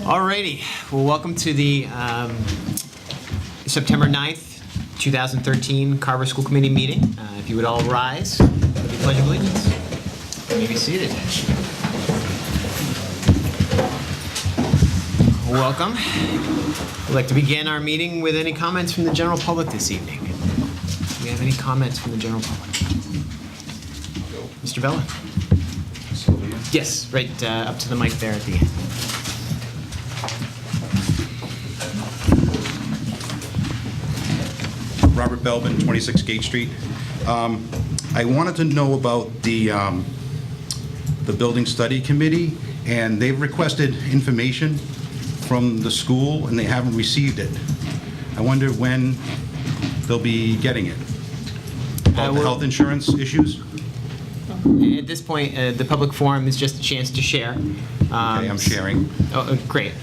Alrighty, well, welcome to the September 9th, 2013 Carver School Committee meeting. If you would all rise for the Pledge of Allegiance. You may be seated. Welcome. We'd like to begin our meeting with any comments from the general public this evening. Do we have any comments from the general public? Mr. Bella? Yes, right up to the mic there at the end. Robert Belvin, 26 Gate Street. I wanted to know about the Building Study Committee, and they've requested information from the school, and they haven't received it. I wonder when they'll be getting it. About the health insurance issues? At this point, the public forum is just a chance to share. Okay, I'm sharing. Oh, great.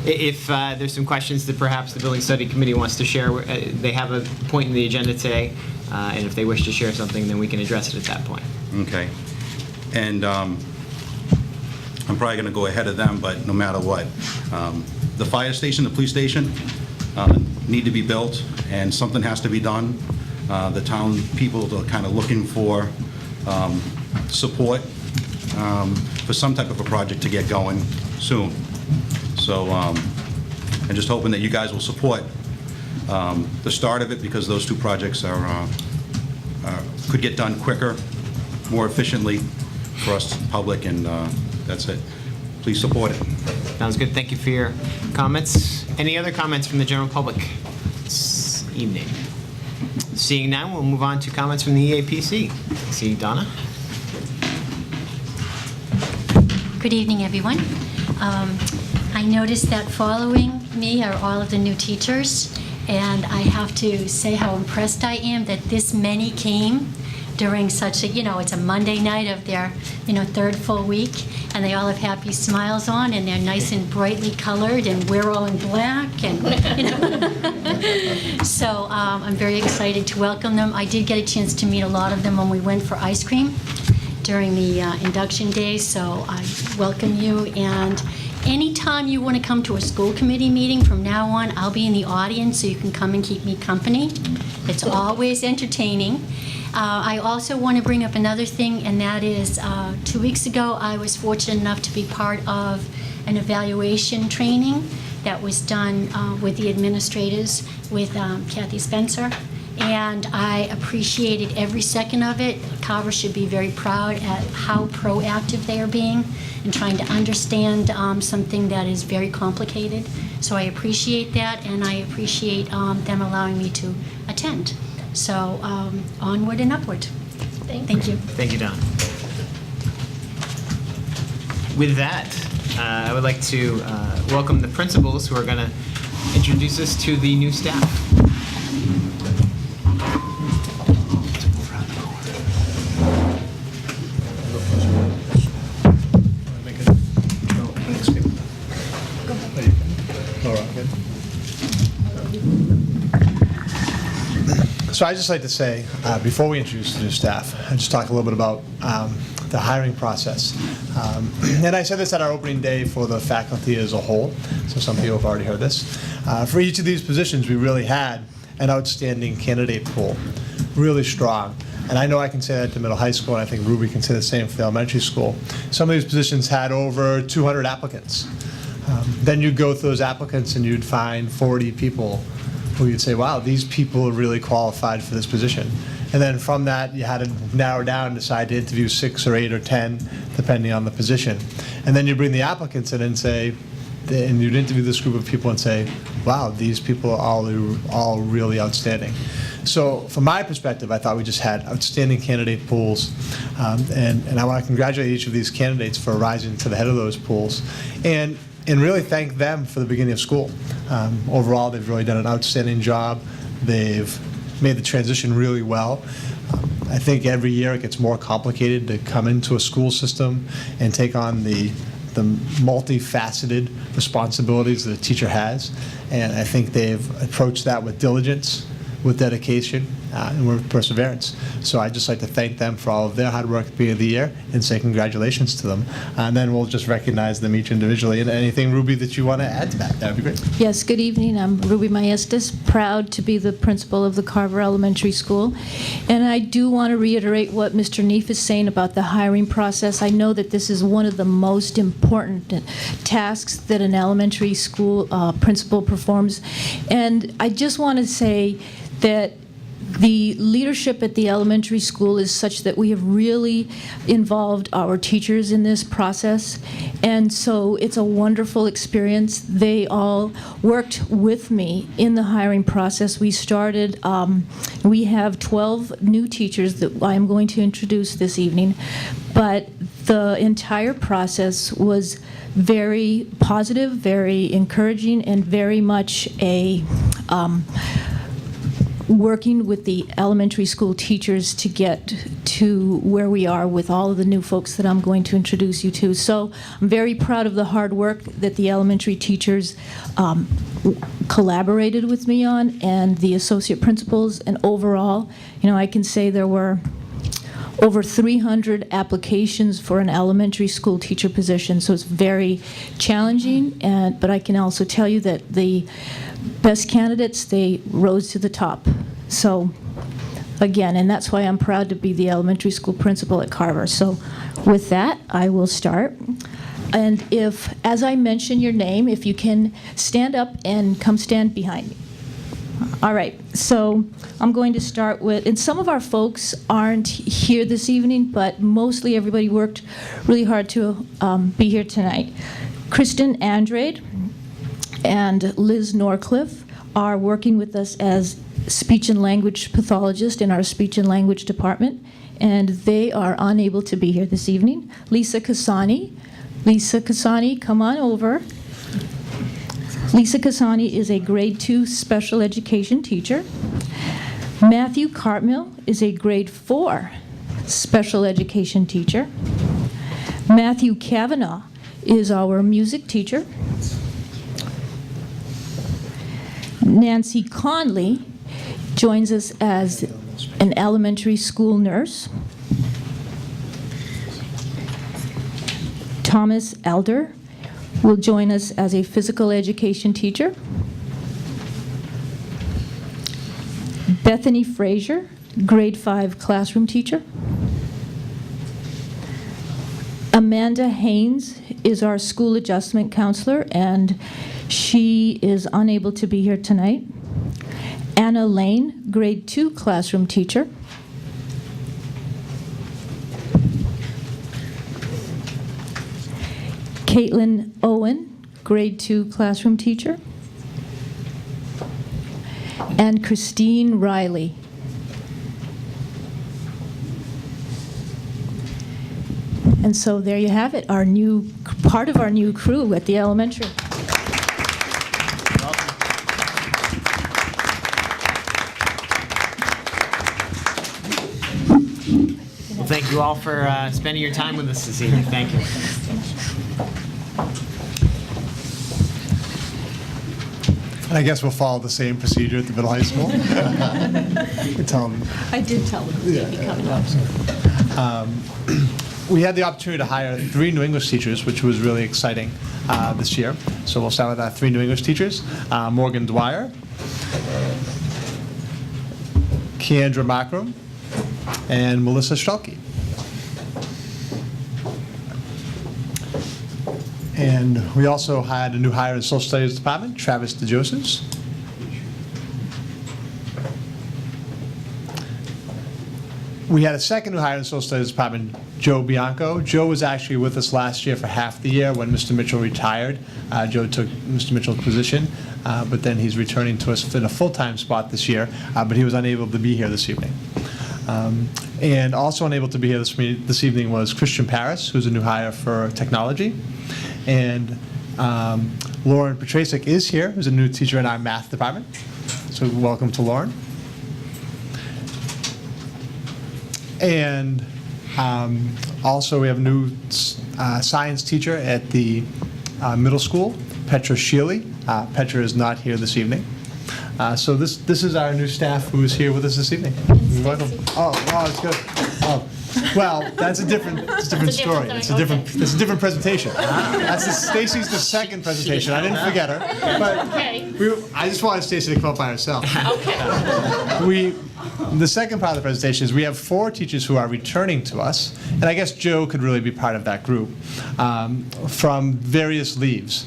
If there's some questions that perhaps the Building Study Committee wants to share, they have a point in the agenda today, and if they wish to share something, then we can address it at that point. Okay. And I'm probably going to go ahead of them, but no matter what. The fire station, the police station need to be built, and something has to be done. The town people are kind of looking for support for some type of a project to get going soon. So I'm just hoping that you guys will support the start of it, because those two projects could get done quicker, more efficiently for us, public, and that's it. Please support it. Sounds good. Thank you for your comments. Any other comments from the general public this evening? Seeing none, we'll move on to comments from the EAPC. See Donna. Good evening, everyone. I noticed that following me are all of the new teachers, and I have to say how impressed I am that this many came during such a, it's a Monday night of their, third full week, and they all have happy smiles on, and they're nice and brightly colored, and we're all in black, and, So I'm very excited to welcome them. I did get a chance to meet a lot of them when we went for ice cream during the induction day, so I welcome you. And anytime you want to come to a school committee meeting from now on, I'll be in the audience so you can come and keep me company. It's always entertaining. I also want to bring up another thing, and that is 2 weeks ago I was fortunate enough to be part of an evaluation training that was done with the administrators with Kathy Spencer. And I appreciated every second of it. Carver should be very proud at how proactive they are being in trying to understand something that is very complicated. So I appreciate that, and I appreciate them allowing me to attend. So onward and upward. Thank you. Thank you, Don. With that, I would like to welcome the principals who are going to introduce us to the new staff. So I'd just like to say, before we introduce the new staff, I'd just talk a little bit about the hiring process. And I said this at our opening day for the faculty as a whole, so some people have already heard this. For each of these positions, we really had an outstanding candidate pool, really strong. And I know I can say that to middle high school, and I think Ruby can say the same for the elementary school. Some of these positions had over 200 applicants. Then you'd go through those applicants and you'd find 40 people who you'd say, wow, these people are really qualified for this position. And then from that, you had to narrow down and decide to interview 6 or 8 or 10, depending on the position. And then you bring the applicants in and say, and you'd interview this group of people and say, wow, these people are all really outstanding. So from my perspective, I thought we just had outstanding candidate pools. And I want to congratulate each of these candidates for rising to the head of those pools. And really thank them for the beginning of school. Overall, they've really done an outstanding job. They've made the transition really well. I think every year it gets more complicated to come into a school system and take on the multifaceted responsibilities that a teacher has. And I think they've approached that with diligence, with dedication, and with perseverance. So I'd just like to thank them for all of their hard work at the beginning of the year and say congratulations to them. And then we'll just recognize them each individually. And anything, Ruby, that you want to add to that would be great. Yes, good evening. I'm Ruby Maestas, proud to be the principal of the Carver Elementary School. And I do want to reiterate what Mr. Neef is saying about the hiring process. I know that this is one of the most important tasks that an elementary school principal performs. And I just want to say that the leadership at the elementary school is such that we have really involved our teachers in this process, and so it's a wonderful experience. They all worked with me in the hiring process. We started, we have 12 new teachers that I'm going to introduce this evening, but the entire process was very positive, very encouraging, and very much a working with the elementary school teachers to get to where we are with all of the new folks that I'm going to introduce you to. So I'm very proud of the hard work that the elementary teachers collaborated with me on, and the associate principals, and overall, I can say there were over 300 applications for an elementary school teacher position, so it's very challenging, but I can also tell you that the best candidates, they rose to the top. So again, and that's why I'm proud to be the elementary school principal at Carver. So with that, I will start. And if, as I mention your name, if you can stand up and come stand behind me. All right, so I'm going to start with, and some of our folks aren't here this evening, but mostly everybody worked really hard to be here tonight. Kristen Andrade and Liz Norcliffe are working with us as speech and language pathologists in our speech and language department, and they are unable to be here this evening. Lisa Kasani, come on over. Lisa Kasani is a grade 2 special education teacher. Matthew Cartmill is a grade 4 special education teacher. Matthew Kavanaugh is our music teacher. Nancy Conley joins us as an elementary school nurse. Thomas Elder will join us as a physical education teacher. Bethany Frazier, grade 5 classroom teacher. Amanda Haynes is our school adjustment counselor, and she is unable to be here tonight. Anna Lane, grade 2 classroom teacher. Caitlin Owen, grade 2 classroom teacher. And Christine Riley. And so there you have it, our new, part of our new crew at the elementary. Well, thank you all for spending your time with us this evening. Thank you. I guess we'll follow the same procedure at the middle high school. Tell them. I did tell them to be coming up. We had the opportunity to hire 3 new English teachers, which was really exciting this year. So we'll start with our 3 new English teachers. Morgan Dwyer, Keandra Markram, and Melissa Strelke. And we also had a new hire in the Social Studies Department, Travis DeJosephs. We had a second new hire in the Social Studies Department, Joe Bianco. Joe was actually with us last year for half the year when Mr. Mitchell retired. Joe took Mr. Mitchell's position, but then he's returning to us in a full-time spot this year, but he was unable to be here this evening. And also unable to be here this evening was Christian Paris, who's a new hire for technology. And Lauren Petrasic is here, who's a new teacher in our math department. So welcome to Lauren. And also we have a new science teacher at the middle school, Petra Shealy. Petra is not here this evening. So this is our new staff who is here with us this evening. You're welcome. Oh, wow, that's good. Oh, well, that's a different story. It's a different presentation. Stacy's the second presentation. I didn't forget her, but I just wanted Stacy to come up by herself. Okay. The second part of the presentation is we have 4 teachers who are returning to us, and I guess Joe could really be part of that group, from various leaves.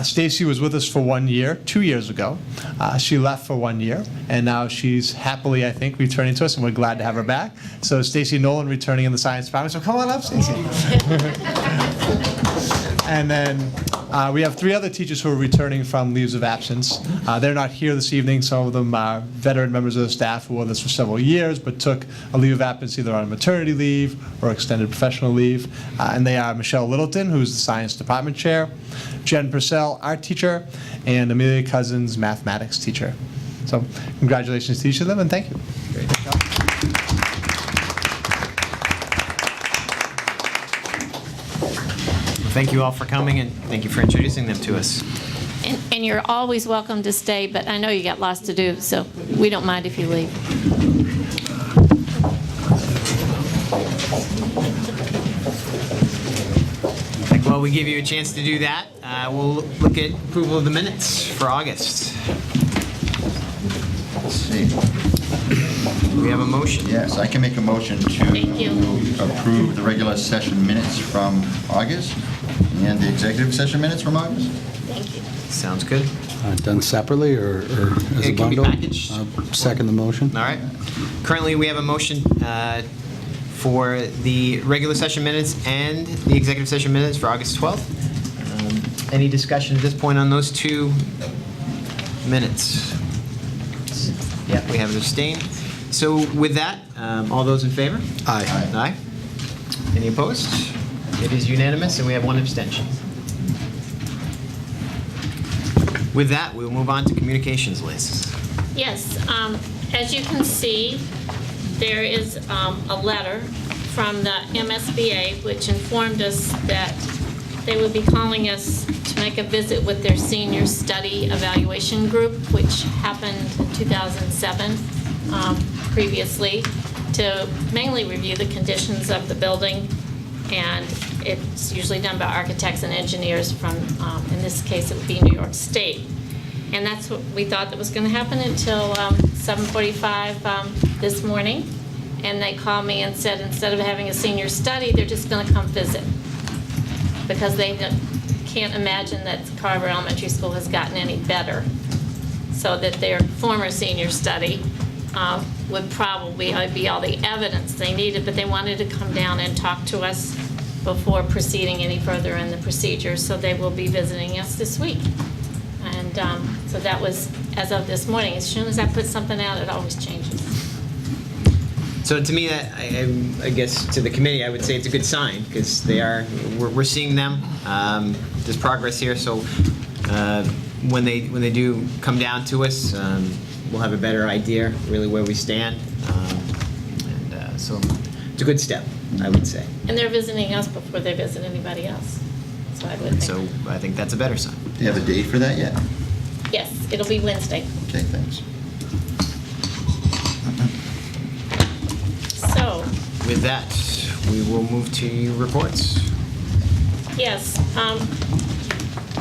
Stacy was with us for 1 year, 2 years ago. She left for 1 year, and now she's happily, I think, returning to us, and we're glad to have her back. So Stacy Nolan returning in the science department, so come on up, Stacy. And then we have 3 other teachers who are returning from leaves of absence. They're not here this evening. Some of them are veteran members of the staff who were with us for several years, but took a leave of absence either on maternity leave or extended professional leave. And they are Michelle Littleton, who's the science department chair, Jen Purcell, art teacher, and Amelia Cousins, mathematics teacher. So congratulations to each of them, and thank you. Great. Thank you all for coming, and thank you for introducing them to us. And you're always welcome to stay, but I know you got lots to do, so we don't mind if you leave. While we give you a chance to do that, we'll look at approval of the minutes for August. Let's see. We have a motion. Yes, I can make a motion Thank you. to approve the regular session minutes from August and the executive session minutes from August. Thank you. Sounds good. Done separately or as a It can be bundle? packaged. Second the motion. All right. Currently, we have a motion for the regular session minutes and the executive session minutes for August 12th. Any discussion at this point on those 2 minutes? Yeah, we have an abstain. So with that, all those in favor? Aye. Aye. Any opposed? It is unanimous, and we have 1 abstention. With that, we'll move on to communications, Liz. Yes, as you can see, there is a letter from the MSBA which informed us that they would be calling us to make a visit with their senior study evaluation group, which happened in 2007 previously, to mainly review the conditions of the building. And it's usually done by architects and engineers from, in this case, it would be New York State. And that's what we thought that was going to happen until 7:45 this morning. And they called me and said instead of having a senior study, they're just going to come visit. Because they can't imagine that Carver Elementary School has gotten any better. So that their former senior study would probably be all the evidence they needed, but they wanted to come down and talk to us before proceeding any further in the procedure. So they will be visiting us this week. And so that was as of this morning. As soon as I put something out, it always changes. So to me, I guess to the committee, I would say it's a good sign because we're seeing them. There's progress here. So when they do come down to us, we'll have a better idea really where we stand. And so it's a good step, I would say. And they're visiting us before they visit anybody else. So I would think. So I think that's a better sign. Do you have a date for that yet? Yes, it'll be Wednesday. Okay, thanks. So, With that, we will move to reports. yes,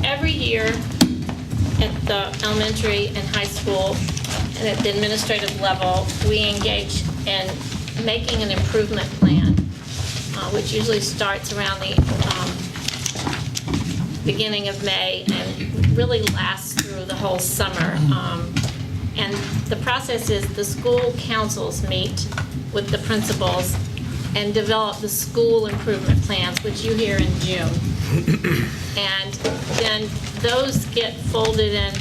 every year at the elementary and high school and at the administrative level, we engage in making an improvement plan, which usually starts around the beginning of May and really lasts through the whole summer. And the process is the school councils meet with the principals and develop the school improvement plans, which you hear in June. And then those get folded in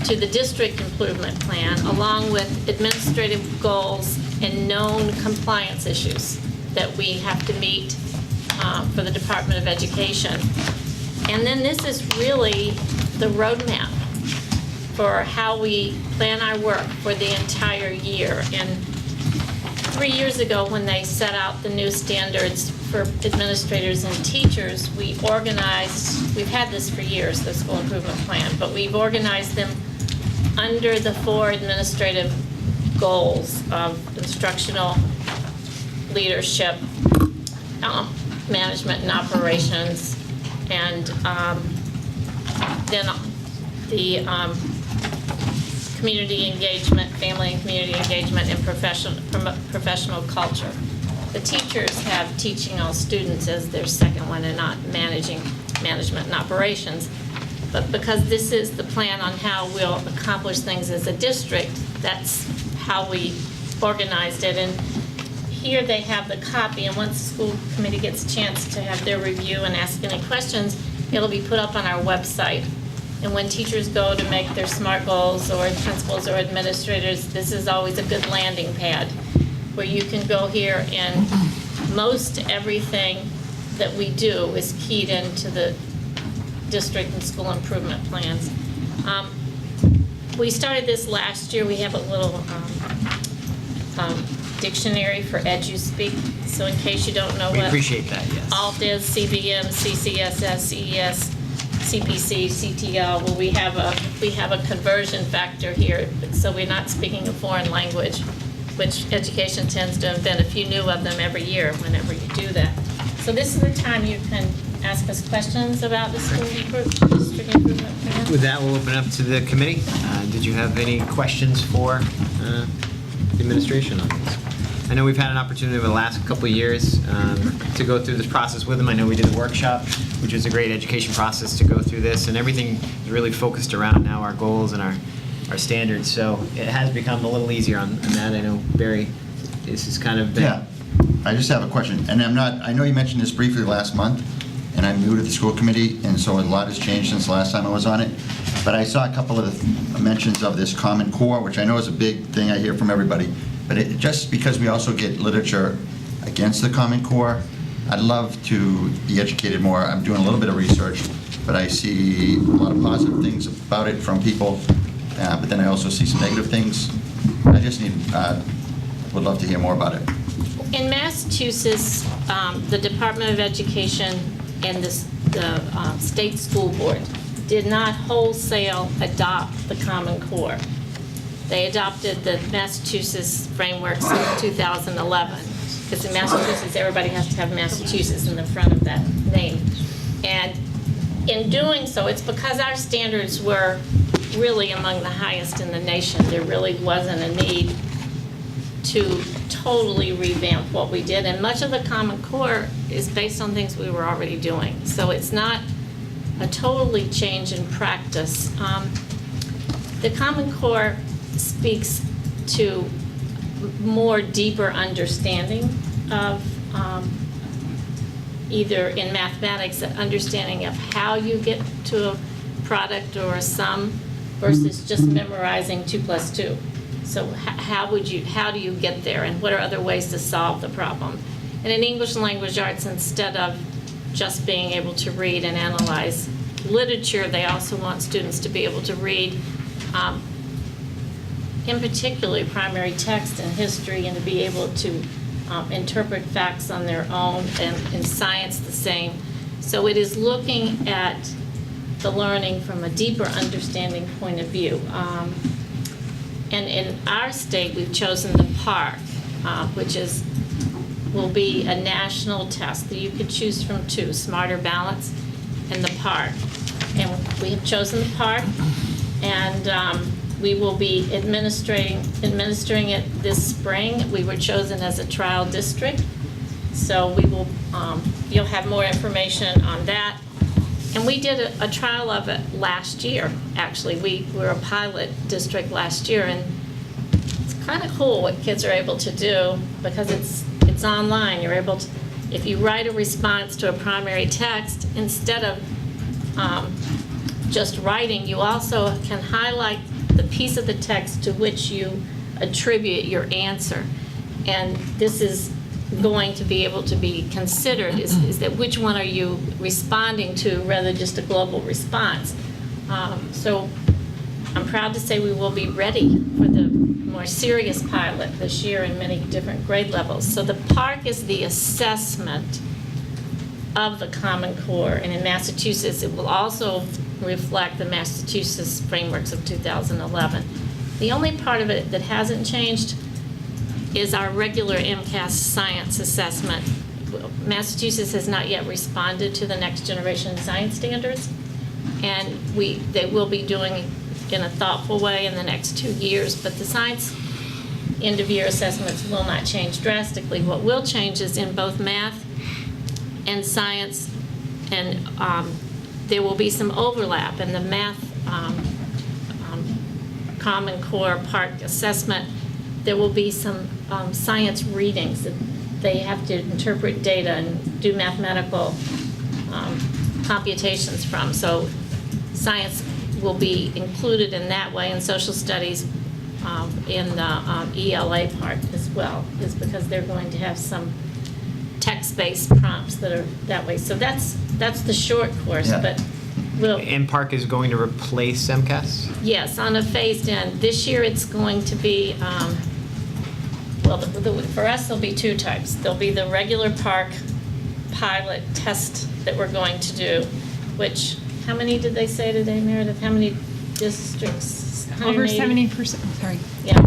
to the district improvement plan, along with administrative goals and known compliance issues that we have to meet for the Department of Education. And then this is really the roadmap for how we plan our work for the entire year. And 3 years ago, when they set out the new standards for administrators and teachers, we organized, we've had this for years, the school improvement plan, but we've organized them under the 4 administrative goals of instructional leadership, management and operations, and then the community engagement, family and community engagement, and professional culture. The teachers have teaching all students as their second one and not management and operations. But because this is the plan on how we'll accomplish things as a district, that's how we organized it. And here they have the copy, and once the school committee gets a chance to have their review and ask any questions, it'll be put up on our website. And when teachers go to make their SMART goals, or principals or administrators, this is always a good landing pad where you can go here, and most everything that we do is keyed into the district and school improvement plans. We started this last year. We have a little dictionary for EduSpeak. So in case you don't know We what appreciate that, yes. ALT is, CBM, CCSS, CES, CPC, CTL. Well, we have a conversion factor here, so we're not speaking a foreign language, which education tends to invent a few new of them every year whenever you do that. So this is the time you can ask us questions about the school district improvement plan. With that, we'll open up to the committee. Did you have any questions for the administration on this? I know we've had an opportunity over the last couple of years to go through this process with them. I know we did a workshop, which was a great education process to go through this, and everything is really focused around now our goals and our standards. So it has become a little easier on that. I know, Barry, this has kind of been... Yeah, I just have a question, and I know you mentioned this briefly last month, and I'm new to the school committee, and so a lot has changed since the last time I was on it, but I saw a couple of mentions of this Common Core, which I know is a big thing I hear from everybody, but just because we also get literature against the Common Core, I'd love to be educated more. I'm doing a little bit of research, but I see a lot of positive things about it from people, but then I also see some negative things. I just would love to hear more about it. In Massachusetts, the Department of Education and the state school board did not wholesale adopt the Common Core. They adopted the Massachusetts frameworks in 2011, because in Massachusetts, everybody has to have Massachusetts in the front of that name. And in doing so, it's because our standards were really among the highest in the nation. There really wasn't a need to totally revamp what we did, and much of the Common Core is based on things we were already doing. So it's not a totally change in practice. The Common Core speaks to more deeper understanding of either in mathematics, an understanding of how you get to a product or a sum versus just memorizing 2 + 2. So how do you get there, and what are other ways to solve the problem? And in English and language arts, instead of just being able to read and analyze literature, they also want students to be able to read, in particular, primary text and history, and to be able to interpret facts on their own, and in science the same. So it is looking at the learning from a deeper understanding point of view. And in our state, we've chosen the PARC, which will be a national test that you could choose from 2, Smarter Balance and the PARC. And we have chosen the PARC, and we will be administering it this spring. We were chosen as a trial district, so we will. You'll have more information on that. And we did a trial of it last year, actually. We were a pilot district last year, and it's kind of cool what kids are able to do because it's online. You're able to, if you write a response to a primary text, instead of just writing, you also can highlight the piece of the text to which you attribute your answer. And this is going to be able to be considered is that which one are you responding to rather than just a global response. So I'm proud to say we will be ready for the more serious pilot this year in many different grade levels. So the PARC is the assessment of the Common Core, and in Massachusetts it will also reflect the Massachusetts frameworks of 2011. The only part of it that hasn't changed is our regular MCAS science assessment. Massachusetts has not yet responded to the next generation science standards, and they will be doing in a thoughtful way in the next 2 years, but the science end-of-year assessments will not change drastically. What will change is in both math and science, and there will be some overlap in the math Common Core Park assessment. There will be some science readings that they have to interpret data and do mathematical computations from. So science will be included in that way, and social studies in the ELA part as well, is because they're going to have some text-based prompts that are that way. So that's the short course, Yeah. but we'll. MPark is going to replace MCAS? Yes, on a phased in. This year it's going to be, well, for us there'll be 2 types. There'll be the regular park pilot test that we're going to do, which, how many did they say today, Meredith? How many districts? Over 180? 70%, sorry, Yeah,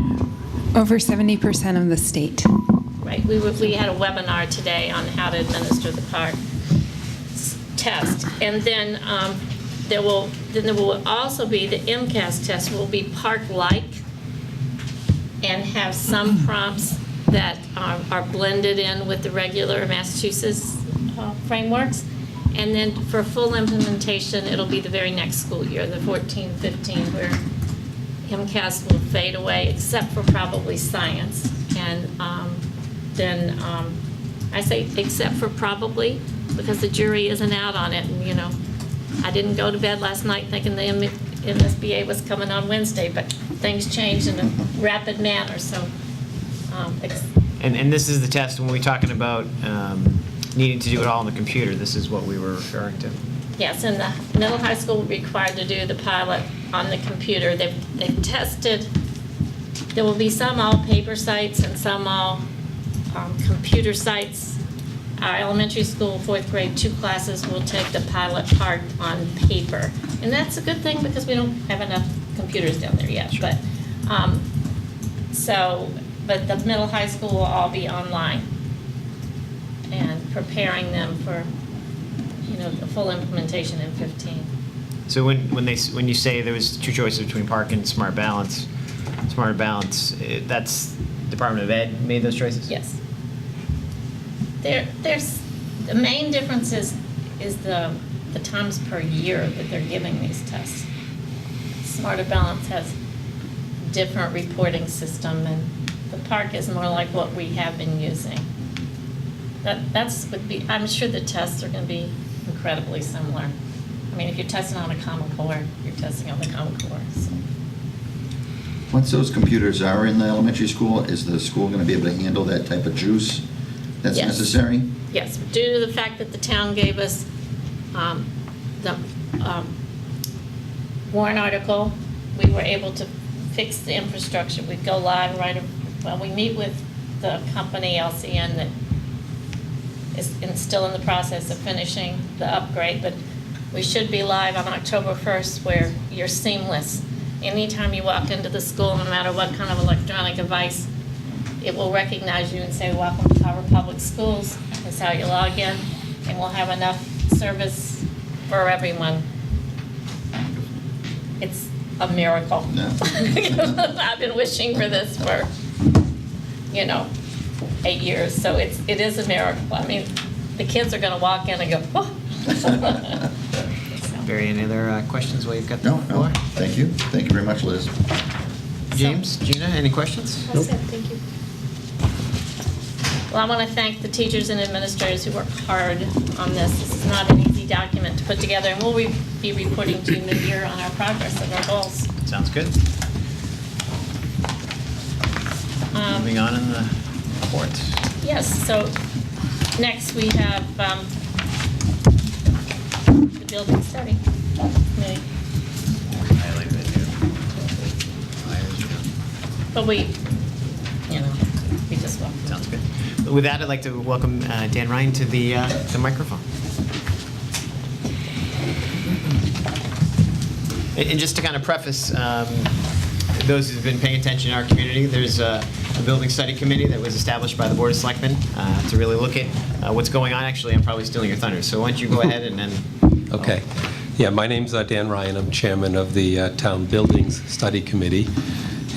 over 70% of the state. right. We had a webinar today on how to administer the park test. And then there will also be, the MCAS test will be park-like and have some prompts that are blended in with the regular Massachusetts frameworks. And then for full implementation, it'll be the very next school year, the 14-15, where MCAS will fade away, except for probably science. And then I say except for probably, because the jury isn't out on it. And, you know, I didn't go to bed last night thinking the MSBA was coming on Wednesday, but things change in a rapid manner, so. And this is the test when we're talking about needing to do it all on the computer. This is what we were referring to. Yes, and the middle high school will be required to do the pilot on the computer. They've tested, there will be some all paper sites and some all computer sites. Our elementary school, 4th grade, 2 classes will take the pilot part on paper. And that's a good thing because we don't have enough computers down there yet. But but the middle high school will all be online and preparing them for, you know, the full implementation in 15. So when you say there was 2 choices between Park and Smart Balance, that's Department of Ed made those choices? Yes. There's the main difference is the times per year that they're giving these tests. Smarter Balance has different reporting system, and the Park is more like what we have been using. I'm sure the tests are going to be incredibly similar. I mean, if you're testing on a Common Core, you're testing on the Common Core. So. Once those computers are in the elementary school, is the school going to be able to handle that type of juice that's Yes. necessary? Yes, due to the fact that the town gave us the warrant article, we were able to fix the infrastructure. We go live we meet with the company LCN that is still in the process of finishing the upgrade, but we should be live on October 1st where you're seamless. Anytime you walk into the school, no matter what kind of electronic device, it will recognize you and say, "Welcome to Carver Public Schools." That's how you log in, and we'll have enough service for everyone. It's a miracle. Yeah. I've been wishing for this for, 8 years, so it is a miracle. I mean, the kids are going to walk in and go, "Oh." Barry, any other questions while you've got the No, floor? thank you. Thank you very much, Liz. James, Gina, any questions? That's it, thank you. Well, I want to thank the teachers and administrators who worked hard on this. This is not an easy document to put together, and we'll be reporting to you mid-year on our progress of our goals. Sounds good. Moving on in the reports. Yes, so next we have the building study committee. But we just welcome. Sounds good. With that, I'd like to welcome Dan Ryan to the microphone. And just to kind of preface, those who've been paying attention in our community, there's a building study committee that was established by the Board of Selectmen to really look at what's going on. Actually, I'm probably stealing your thunder, so why don't you go ahead and then... Okay. Yeah, my name's Dan Ryan. I'm chairman of the Town Buildings Study Committee.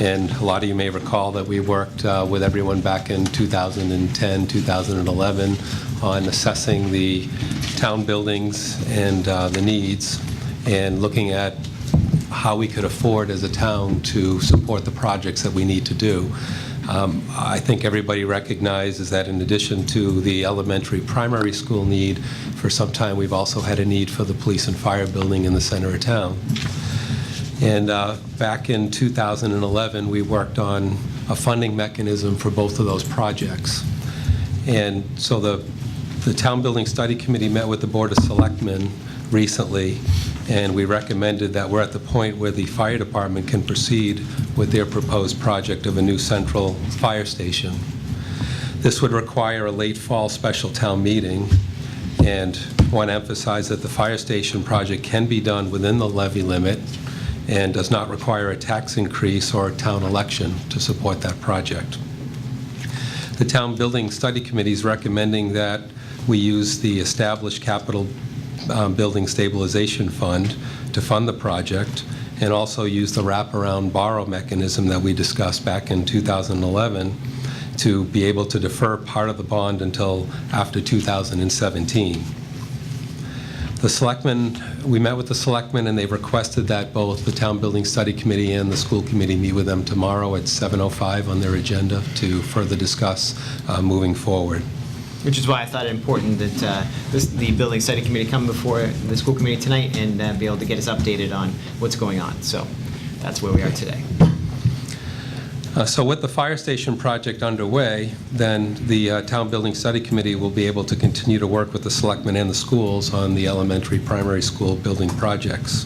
And a lot of you may recall that we worked with everyone back in 2010, 2011 on assessing the town buildings and the needs and looking at how we could afford as a town to support the projects that we need to do. I think everybody recognizes that in addition to the elementary primary school need, for some time we've also had a need for the police and fire building in the center of town. And back in 2011, we worked on a funding mechanism for both of those projects. And so the Town Building Study Committee met with the Board of Selectmen recently, and we recommended that we're at the point where the fire department can proceed with their proposed project of a new central fire station. This would require a late fall special town meeting, and I want to emphasize that the fire station project can be done within the levy limit and does not require a tax increase or a town election to support that project. The Town Building Study Committee is recommending that we use the established capital Building Stabilization Fund to fund the project, and also use the wraparound borrow mechanism that we discussed back in 2011 to be able to defer part of the bond until after 2017. The selectmen, we met with the selectmen, and they requested that both the Town Building Study Committee and the school committee meet with them tomorrow at 7:05 on their agenda to further discuss moving forward. Which is why I thought it important that the Building Study Committee come before the school committee tonight and be able to get us updated on what's going on. So that's where we are today. So with the fire station project underway, then the Town Building Study Committee will be able to continue to work with the selectmen and the schools on the elementary primary school building projects.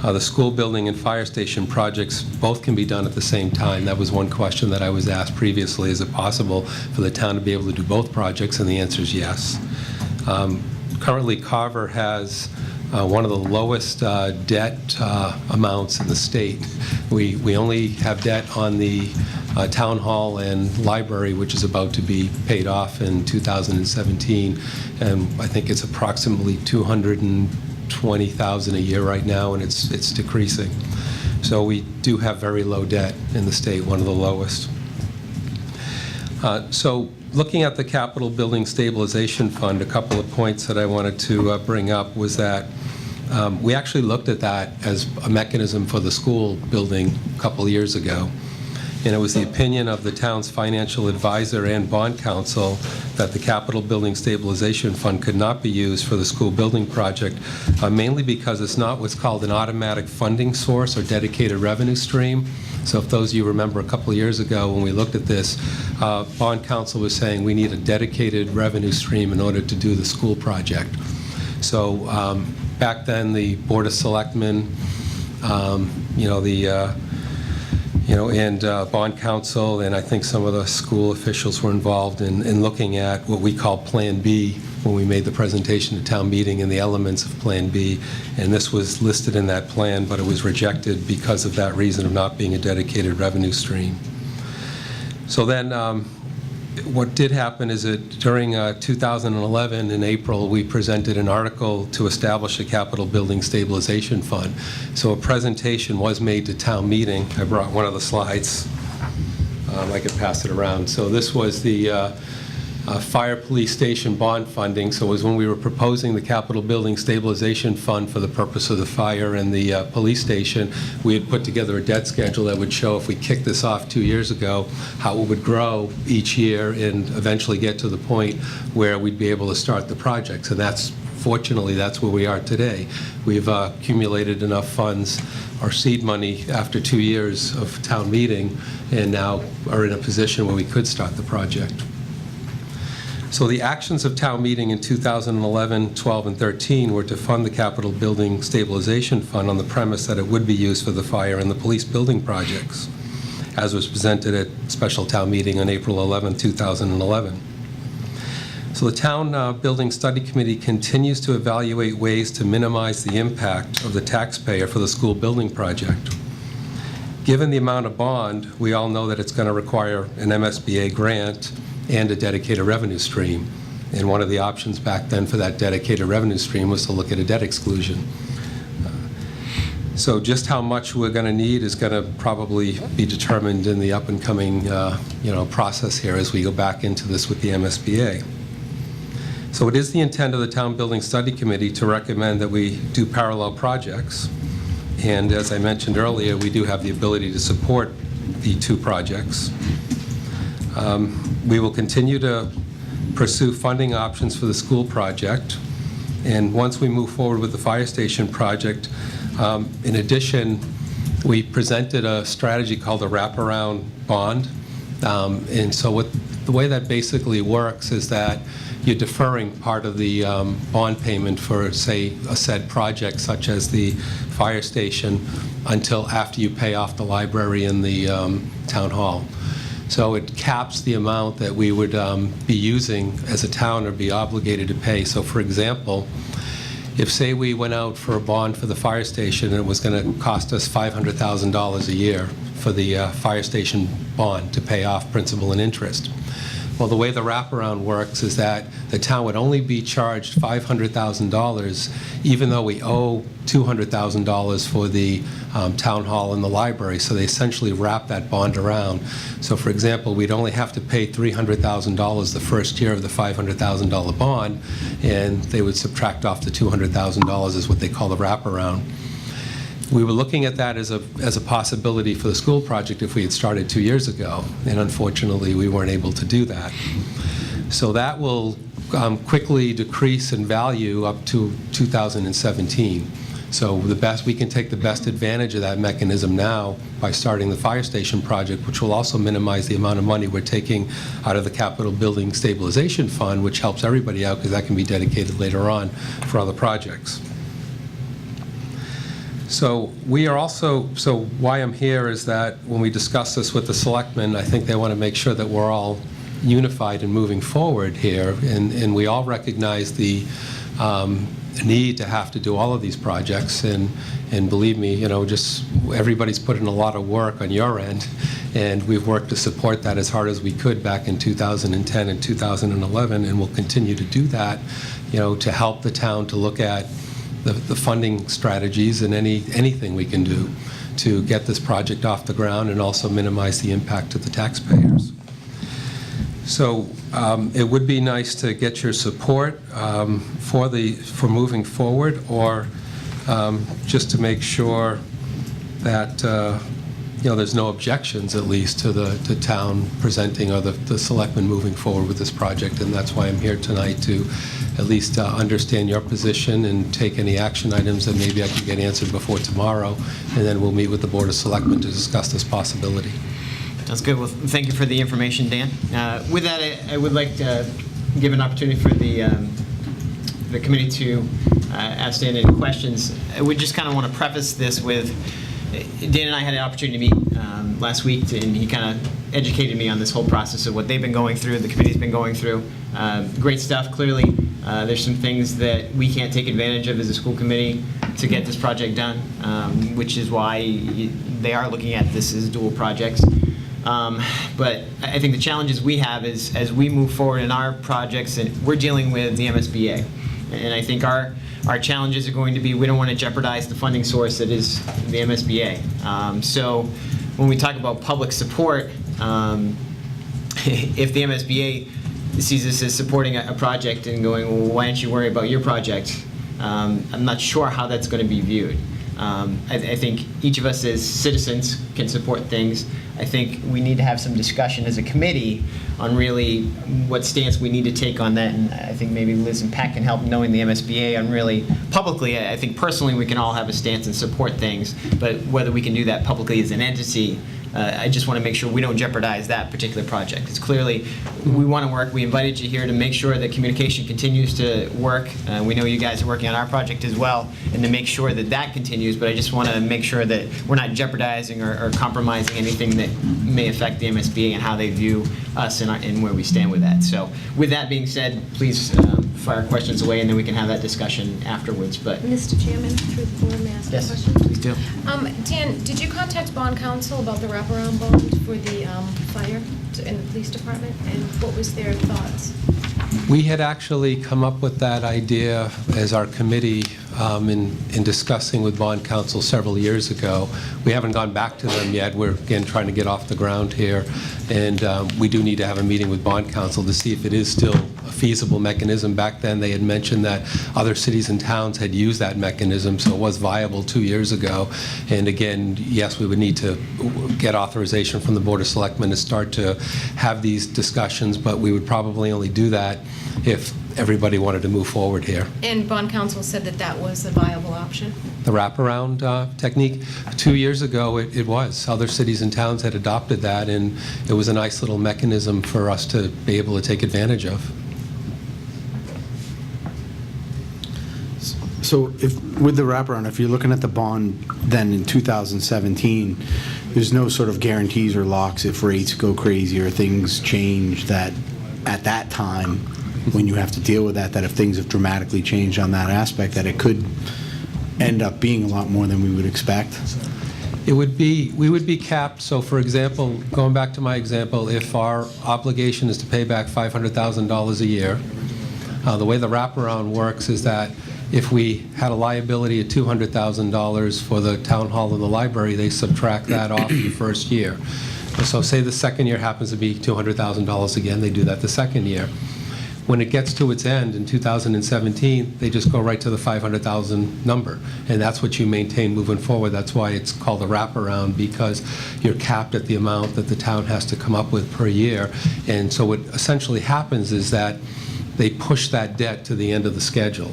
The school building and fire station projects both can be done at the same time. That was one question that I was asked previously. Is it possible for the town to be able to do both projects? And the answer is yes. Currently, Carver has one of the lowest debt amounts in the state. We only have debt on the town hall and library, which is about to be paid off in 2017, and I think it's approximately $220,000 a year right now, and it's decreasing. So we do have very low debt in the state, one of the lowest. So looking at the Capital Building Stabilization Fund, a couple of points that I wanted to bring up was that we actually looked at that as a mechanism for the school building a couple of years ago. And it was the opinion of the town's financial advisor and bond counsel that the Capital Building Stabilization Fund could not be used for the school building project, mainly because it's not what's called an automatic funding source or dedicated revenue stream. So if those of you remember a couple of years ago when we looked at this, bond counsel was saying we need a dedicated revenue stream in order to do the school project. So back then, the Board of Selectmen, and bond counsel, and I think some of the school officials were involved in looking at what we call Plan B when we made the presentation to town meeting and the elements of Plan B. And this was listed in that plan, but it was rejected because of that reason of not being a dedicated revenue stream. So then what did happen is that during 2011, in April, we presented an article to establish a Capital Building Stabilization Fund. So a presentation was made to town meeting. I brought one of the slides. I could pass it around. So this was the fire police station bond funding. So it was when we were proposing the Capital Building Stabilization Fund for the purpose of the fire and the police station. We had put together a debt schedule that would show, if we kicked this off 2 years ago, how it would grow each year and eventually get to the point where we'd be able to start the projects. And fortunately, that's where we are today. We've accumulated enough funds, our seed money, after 2 years of town meeting, and now are in a position where we could start the project. So the actions of town meeting in 2011, 12, and 13 were to fund the Capital Building Stabilization Fund on the premise that it would be used for the fire and the police building projects, as was presented at special town meeting on April 11, 2011. So the Town Building Study Committee continues to evaluate ways to minimize the impact of the taxpayer for the school building project. Given the amount of bond, we all know that it's going to require an MSBA grant and a dedicated revenue stream. And one of the options back then for that dedicated revenue stream was to look at a debt exclusion. So just how much we're going to need is going to probably be determined in the up-and-coming process here as we go back into this with the MSBA. So it is the intent of the Town Building Study Committee to recommend that we do parallel projects. And as I mentioned earlier, we do have the ability to support the two projects. We will continue to pursue funding options for the school project. And once we move forward with the fire station project, in addition, we presented a strategy called a wraparound bond. And so the way that basically works is that you're deferring part of the bond payment for, say, a said project, such as the fire station, until after you pay off the library and the town hall. So it caps the amount that we would be using as a town or be obligated to pay. So for example, if, say, we went out for a bond for the fire station and it was going to cost us $500,000 a year for the fire station bond to pay off principal and interest. Well, the way the wraparound works is that the town would only be charged $500,000 even though we owe $200,000 for the town hall and the library. So they essentially wrap that bond around. So for example, we'd only have to pay $300,000 the first year of the $500,000 bond, and they would subtract off the $200,000 is what they call the wraparound. We were looking at that as a possibility for the school project if we had started 2 years ago, and unfortunately we weren't able to do that. So that will quickly decrease in value up to 2017. So we can take the best advantage of that mechanism now by starting the fire station project, which will also minimize the amount of money we're taking out of the Capital Building Stabilization Fund, which helps everybody out because that can be dedicated later on for other projects. So we are also, so why I'm here is that when we discuss this with the selectmen, I think they want to make sure that we're all unified and moving forward here, and we all recognize the need to have to do all of these projects, and believe me, just everybody's put in a lot of work on your end, and we've worked to support that as hard as we could back in 2010 and 2011, and we'll continue to do that, to help the town to look at the funding strategies and anything we can do to get this project off the ground and also minimize the impact to the taxpayers. So it would be nice to get your support for moving forward, or just to make sure that there's no objections, at least, to the town presenting or the selectmen moving forward with this project. And that's why I'm here tonight, to at least understand your position and take any action items that maybe I can get answered before tomorrow, and then we'll meet with the Board of Selectmen to discuss this possibility. Sounds good. Well, thank you for the information, Dan. With that, I would like to give an opportunity for the committee to ask Dan any questions. I would just kind of want to preface this with, Dan and I had an opportunity to meet last week, and he kind of educated me on this whole process of what they've been going through, the committee's been going through. Great stuff. Clearly, there's some things that we can't take advantage of as a school committee to get this project done, which is why they are looking at this as dual projects. But I think the challenges we have is, as we move forward in our projects, and we're dealing with the MSBA, and I think our challenges are going to be, we don't want to jeopardize the funding source that is the MSBA. So when we talk about public support, if the MSBA sees this as supporting a project and going, well, why don't you worry about your project? I'm not sure how that's going to be viewed. I think each of us as citizens can support things. I think we need to have some discussion as a committee on really what stance we need to take on that, and I think maybe Liz and Pat can help, knowing the MSBA, on really publicly. I think personally we can all have a stance and support things, but whether we can do that publicly as an entity, I just want to make sure we don't jeopardize that particular project. It's clearly, we want to work, we invited you here to make sure that communication continues to work. We know you guys are working on our project as well, and to make sure that that continues, but I just want to make sure that we're not jeopardizing or compromising anything that may affect the MSBA and how they view us and where we stand with that. So with that being said, please fire questions away, and then we can have that discussion afterwards. But Mr. Chairman, through the board, may I ask a yes, question? please do. Dan, did you contact bond counsel about the wraparound bond for the fire in the police department, and what was their thoughts? We had actually come up with that idea as our committee in discussing with bond counsel several years ago. We haven't gone back to them yet. We're, again, trying to get off the ground here, and we do need to have a meeting with bond counsel to see if it is still a feasible mechanism. Back then, they had mentioned that other cities and towns had used that mechanism, so it was viable 2 years ago. And again, yes, we would need to get authorization from the Board of Selectmen to start to have these discussions, but we would probably only do that if everybody wanted to move forward here. And bond counsel said that that was a viable option? The wraparound technique, 2 years ago it was. Other cities and towns had adopted that, and it was a nice little mechanism for us to be able to take advantage of. So if, with the wraparound, if you're looking at the bond then in 2017, there's no sort of guarantees or locks if rates go crazy or things change, that at that time, when you have to deal with that if things have dramatically changed on that aspect, that it could end up being a lot more than we would expect? It would be, we would be capped. So for example, going back to my example, if our obligation is to pay back $500,000 a year, the way the wraparound works is that if we had a liability of $200,000 for the town hall and the library, they subtract that off the first year. So say the second year happens to be $200,000 again, they do that the second year. When it gets to its end in 2017, they just go right to the 500,000 number, and that's what you maintain moving forward. That's why it's called a wraparound, because you're capped at the amount that the town has to come up with per year. And so what essentially happens is that they push that debt to the end of the schedule.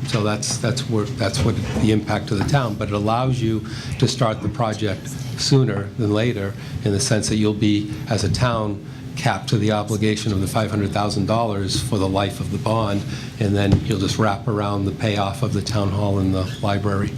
So that's what the impact to the town, but it allows you to start the project sooner than later, in the sense that you'll be, as a town, capped to the obligation of the $500,000 for the life of the bond, and then you'll just wrap around the payoff of the town hall and the library.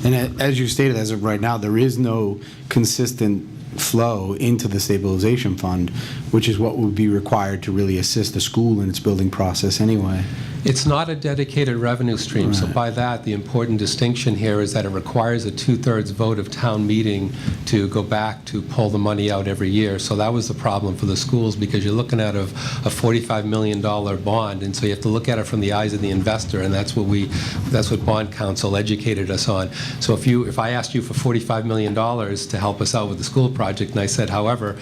And as you stated, as of right now, there is no consistent flow into the stabilization fund, which is what would be required to really assist the school in its building process anyway. It's not a dedicated revenue stream, so Right. by that, the important distinction here is that it requires a 2/3 vote of town meeting to go back to pull the money out every year. So that was the problem for the schools, because you're looking at a $45 million bond, and so you have to look at it from the eyes of the investor, and that's what bond counsel educated us on. So if I asked you for $45 million to help us out with the school project, and I said, however,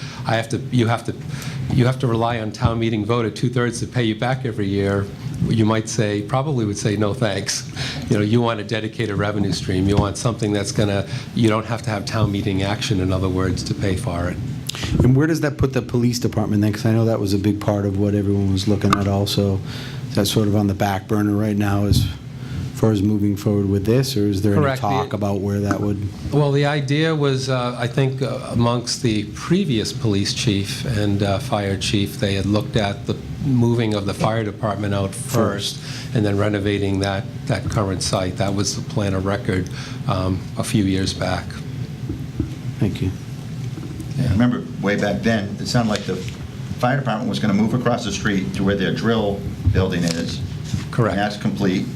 you have to rely on town meeting vote at 2/3 to pay you back every year, you might say, probably would say, no thanks. You want a dedicated revenue stream. You want something that's you don't have to have town meeting action, in other words, to pay for it. And where does that put the police department then? Because I know that was a big part of what everyone was looking at also. Is that sort of on the back burner right now as far as moving forward with this, or is there Correct. any talk about where that would? Well, the idea was, I think, amongst the previous police chief and fire chief, they had looked at the moving of the fire department out first, and then renovating that current site. That was the plan of record a few years back. Thank you. I remember way back then, it sounded like the fire department was going to move across the street to where their drill building is. Correct. And that's complete.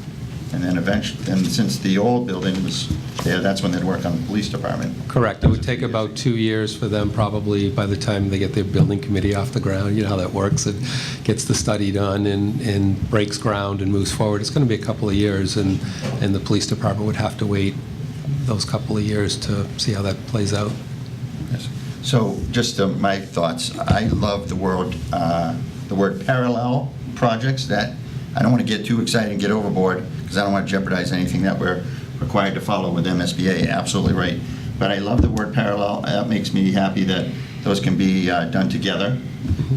And then eventually, and since the old building was there, that's when they'd work on the police department. Correct. It would take about 2 years for them, probably, by the time they get their building committee off the ground. You know how that works. It gets the study done and breaks ground and moves forward. It's going to be a couple of years, and the police department would have to wait those couple of years to see how that plays out. Yes. So just my thoughts. I love the word parallel projects. That I don't want to get too excited and get overboard, because I don't want to jeopardize anything that we're required to follow with MSBA. Absolutely right. But I love the word parallel. That makes me happy that those can be done together.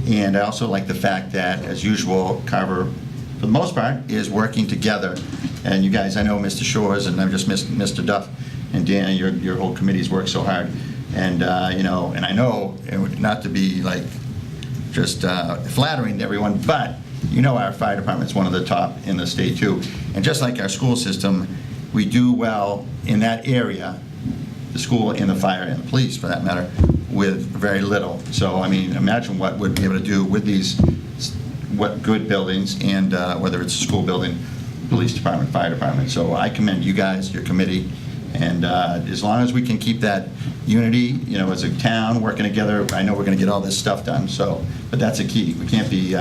And I also like the fact that, as usual, Carver, for the most part, is working together. And you guys, I know Mr. Shores, and I'm just Mr. Duff, and Dan, your whole committee's worked so hard. And, and I know, not to be like just flattering to everyone, but our fire department's one of the top in the state too. And just like our school system, we do well in that area, the school and the fire and the police for that matter, with very little. So, I mean, imagine what we'd be able to do with these, what good buildings, and whether it's a school building, police department, fire department. So I commend you guys, your committee, and as long as we can keep that unity, as a town working together, I know we're going to get all this stuff done. So, but that's a key. We can't be,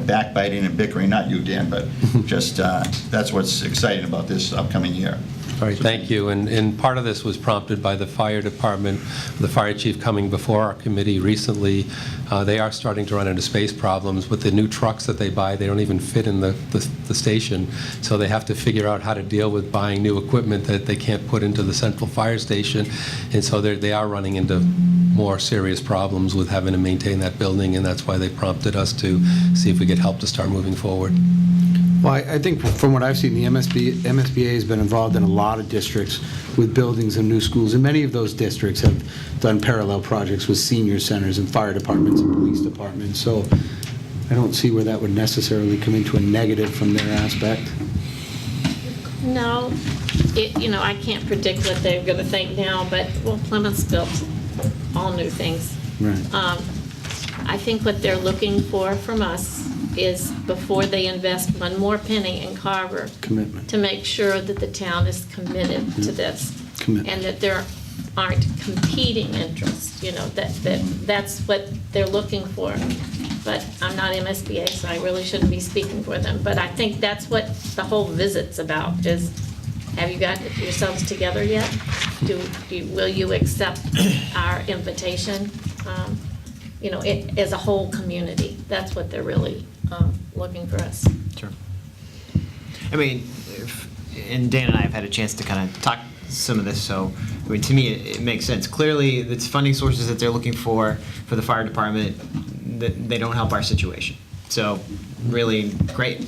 backbiting and bickering. Not you, Dan, but just that's what's exciting about this upcoming year. All right, thank you. And part of this was prompted by the fire department, the fire chief coming before our committee recently. They are starting to run into space problems with the new trucks that they buy. They don't even fit in the station, so they have to figure out how to deal with buying new equipment that they can't put into the central fire station. And so they are running into more serious problems with having to maintain that building, and that's why they prompted us to see if we could help to start moving forward. Well, I think from what I've seen, the MSBA has been involved in a lot of districts with buildings and new schools, and many of those districts have done parallel projects with senior centers and fire departments and police departments. So I don't see where that would necessarily come into a negative from their aspect. No, I can't predict what they're going to think now, but, Plymouth's built all new things. Right. I think what they're looking for from us is, before they invest one more penny in Carver, Commitment. to make sure that the town is committed to this. Commitment. And that there aren't competing interests, that's what they're looking for. But I'm not MSBA, so I really shouldn't be speaking for them. But I think that's what the whole visit's about, is, have you got yourselves together yet? Will you accept our invitation? As a whole community. That's what they're really looking for us. Sure. I mean, and Dan and I have had a chance to kind of talk some of this, so to me it makes sense. Clearly, it's funding sources that they're looking for the fire department, that they don't help our situation. So really, great,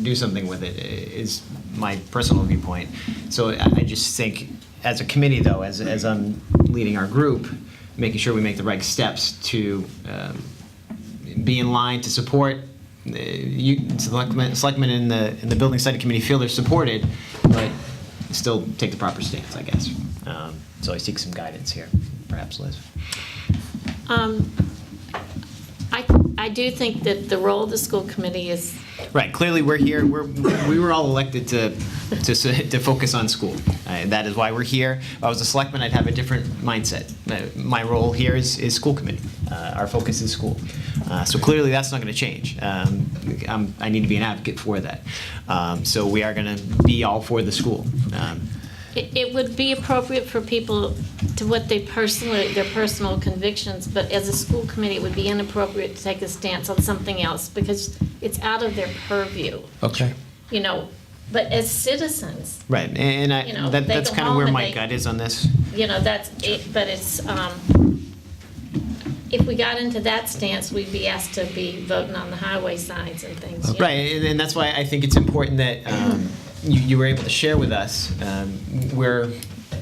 do something with it, is my personal viewpoint. So I just think, as a committee though, as I'm leading our group, making sure we make the right steps to be in line to support selectmen in the building study committee feel they're supported, but still take the proper stance, I guess. So I seek some guidance here, perhaps, Liz. I do think that the role of the school committee is... Right. Clearly, we're here. We were all elected to focus on school. That is why we're here. If I was a selectman, I'd have a different mindset. My role here is school committee. Our focus is school. So clearly, that's not going to change. I need to be an advocate for that. So we are going to be all for the school. It would be appropriate for people to their personal convictions, but as a school committee, it would be inappropriate to take a stance on something else, because it's out of their purview. Okay. But as citizens, Right, and that's kind of where my gut is on this. That's it. But it's if we got into that stance, we'd be asked to be voting on the highway signs and things. Right, and that's why I think it's important that you were able to share with us where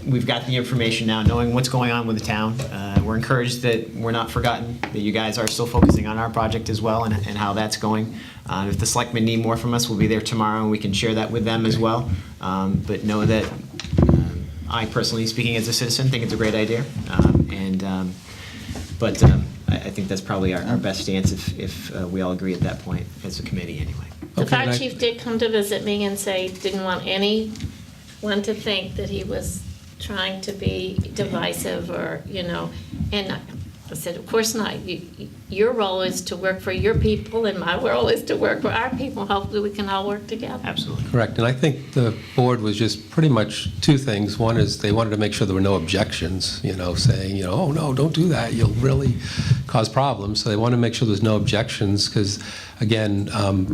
we've got the information now, knowing what's going on with the town. We're encouraged that we're not forgotten, that you guys are still focusing on our project as well, and how that's going. If the selectmen need more from us, we'll be there tomorrow, and we can share that with them as well. But know that I personally, speaking as a citizen, think it's a great idea. But I think that's probably our best stance if we all agree at that point as a committee anyway. The fire chief did come to visit me and say didn't want anyone to think that he was trying to be divisive or, and I said, of course not. Your role is to work for your people, and my role is to work for our people. Hopefully we can all work together. Absolutely. Correct. And I think the board was just pretty much two things. One is they wanted to make sure there were no objections, saying, oh, no, don't do that. You'll really cause problems. So they wanted to make sure there's no objections because, again,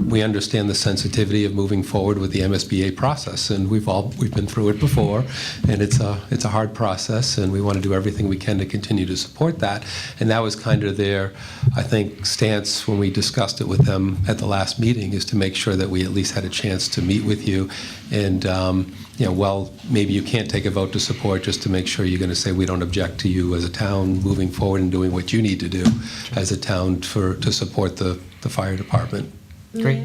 we understand the sensitivity of moving forward with the MSBA process. And we've been through it before, and it's a hard process, and we want to do everything we can to continue to support that. And that was kind of their I think stance, when we discussed it with them at the last meeting, is to make sure that we at least had a chance to meet with you. And, well, maybe you can't take a vote to support, just to make sure you're going to say we don't object to you as a town moving forward and doing what you need to do as a town to support the fire department. Great.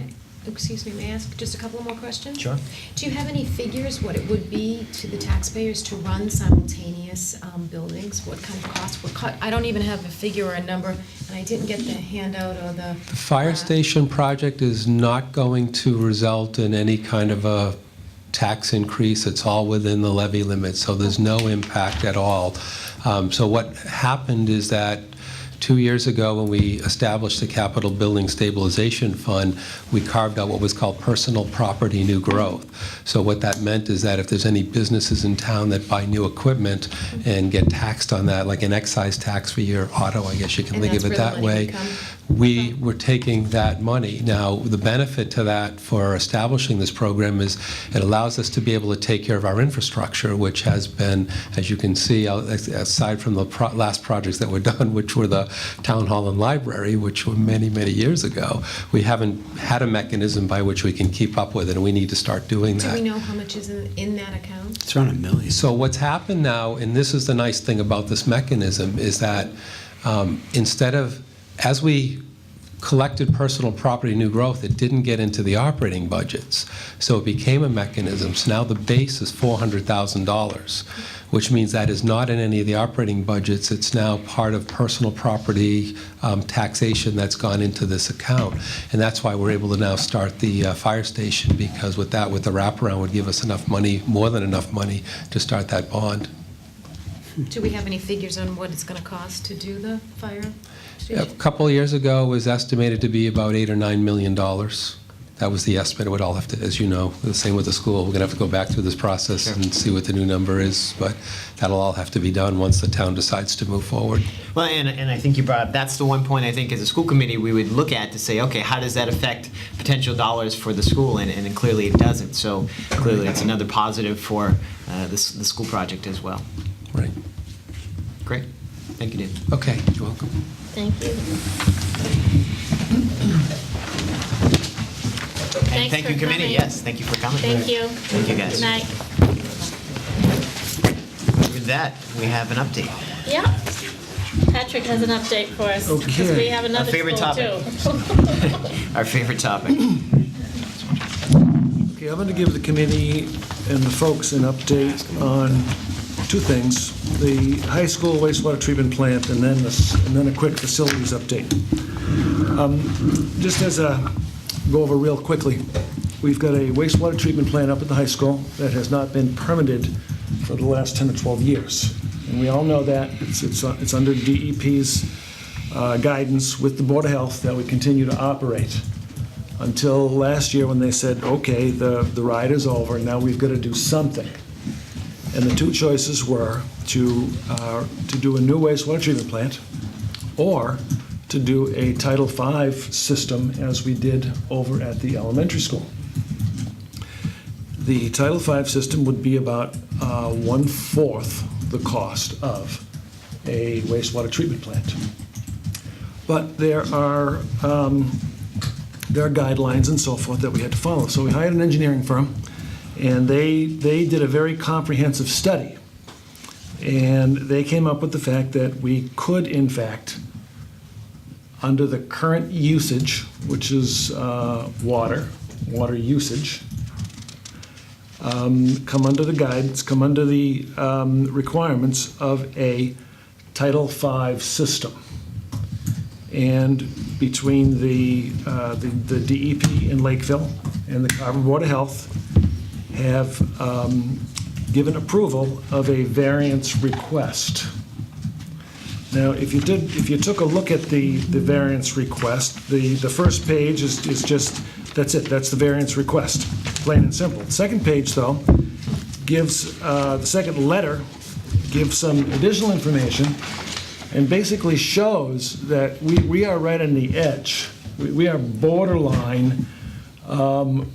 Excuse me, may I ask just a couple more questions? Sure. Do you have any figures what it would be to the taxpayers to run simultaneous buildings? What kind of cost? I don't even have a figure or a number, and I didn't get the handout or the... The fire station project is not going to result in any kind of a tax increase. It's all within the levy limit, so there's no impact at all. So what happened is that 2 years ago, when we established the Capital Building Stabilization Fund, we carved out what was called personal property new growth. So what that meant is that if there's any businesses in town that buy new equipment and get taxed on that, like an excise tax for your auto, I guess you can think of it that way, we were taking that money. Now, the benefit to that for establishing this program is it allows us to be able to take care of our infrastructure, which has been, as you can see, aside from the last projects that were done, which were the town hall and library, which were many, many years ago, we haven't had a mechanism by which we can keep up with it, and we need to start doing that. Do we know how much is in that account? It's around $1 million. So what's happened now, and this is the nice thing about this mechanism, is that instead of, as we collected personal property new growth, it didn't get into the operating budgets. So it became a mechanism. So now the base is $400,000, which means that is not in any of the operating budgets. It's now part of personal property taxation that's gone into this account. And that's why we're able to now start the fire station, because with the wraparound would give us enough money, more than enough money, to start that bond. Do we have any figures on what it's going to cost to do the fire A station? couple of years ago, it was estimated to be about $8 or $9 million. That was the estimate. It would all have to, as you know, the same with the school. We're going to have to go back through this process and see what the new number is, but that'll all have to be done once the town decides to move forward. Well, and I think you brought up, that's the one point I think as a school committee we would look at to say, okay, how does that affect potential dollars for the school? And clearly it doesn't. So clearly it's another positive for the school project as well. Right. Great. Thank you, Dave. Okay, you're welcome. Thank you. And thank you, committee. Yes, thank you for coming. Thank you. Thank you, guys. Good night. With that, we have an update. Yeah. Patrick has an update for us, because we have another favorite school topic. too. Our favorite topic. Okay, I'm going to give the committee and the folks an update on two things: the high school wastewater treatment plant, and then a quick facilities update. Just as a go over real quickly, we've got a wastewater treatment plant up at the high school that has not been permitted for the last 10 or 12 years, and we all know that it's under DEP's guidance with the Board of Health that we continue to operate. Until last year, when they said, okay, the ride is over, now we've got to do something. And the two choices were to do a new wastewater treatment plant, or to do a Title V system as we did over at the elementary school. The Title V system would be about 1/4 the cost of a wastewater treatment plant. But there are guidelines and so forth that we had to follow. So we hired an engineering firm, and they did a very comprehensive study. And they came up with the fact that we could, in fact, under the current usage, which is water usage, come under the guidance, come under the requirements of a Title V system. And between the DEP in Lakeville and the Carver Board of Health have given approval of a variance request. Now, if you took a look at the variance request, the first page is just, that's it, that's the variance request, plain and simple. The second page, though, gives, the second letter gives some additional information and basically shows that we are right on the edge. We are borderline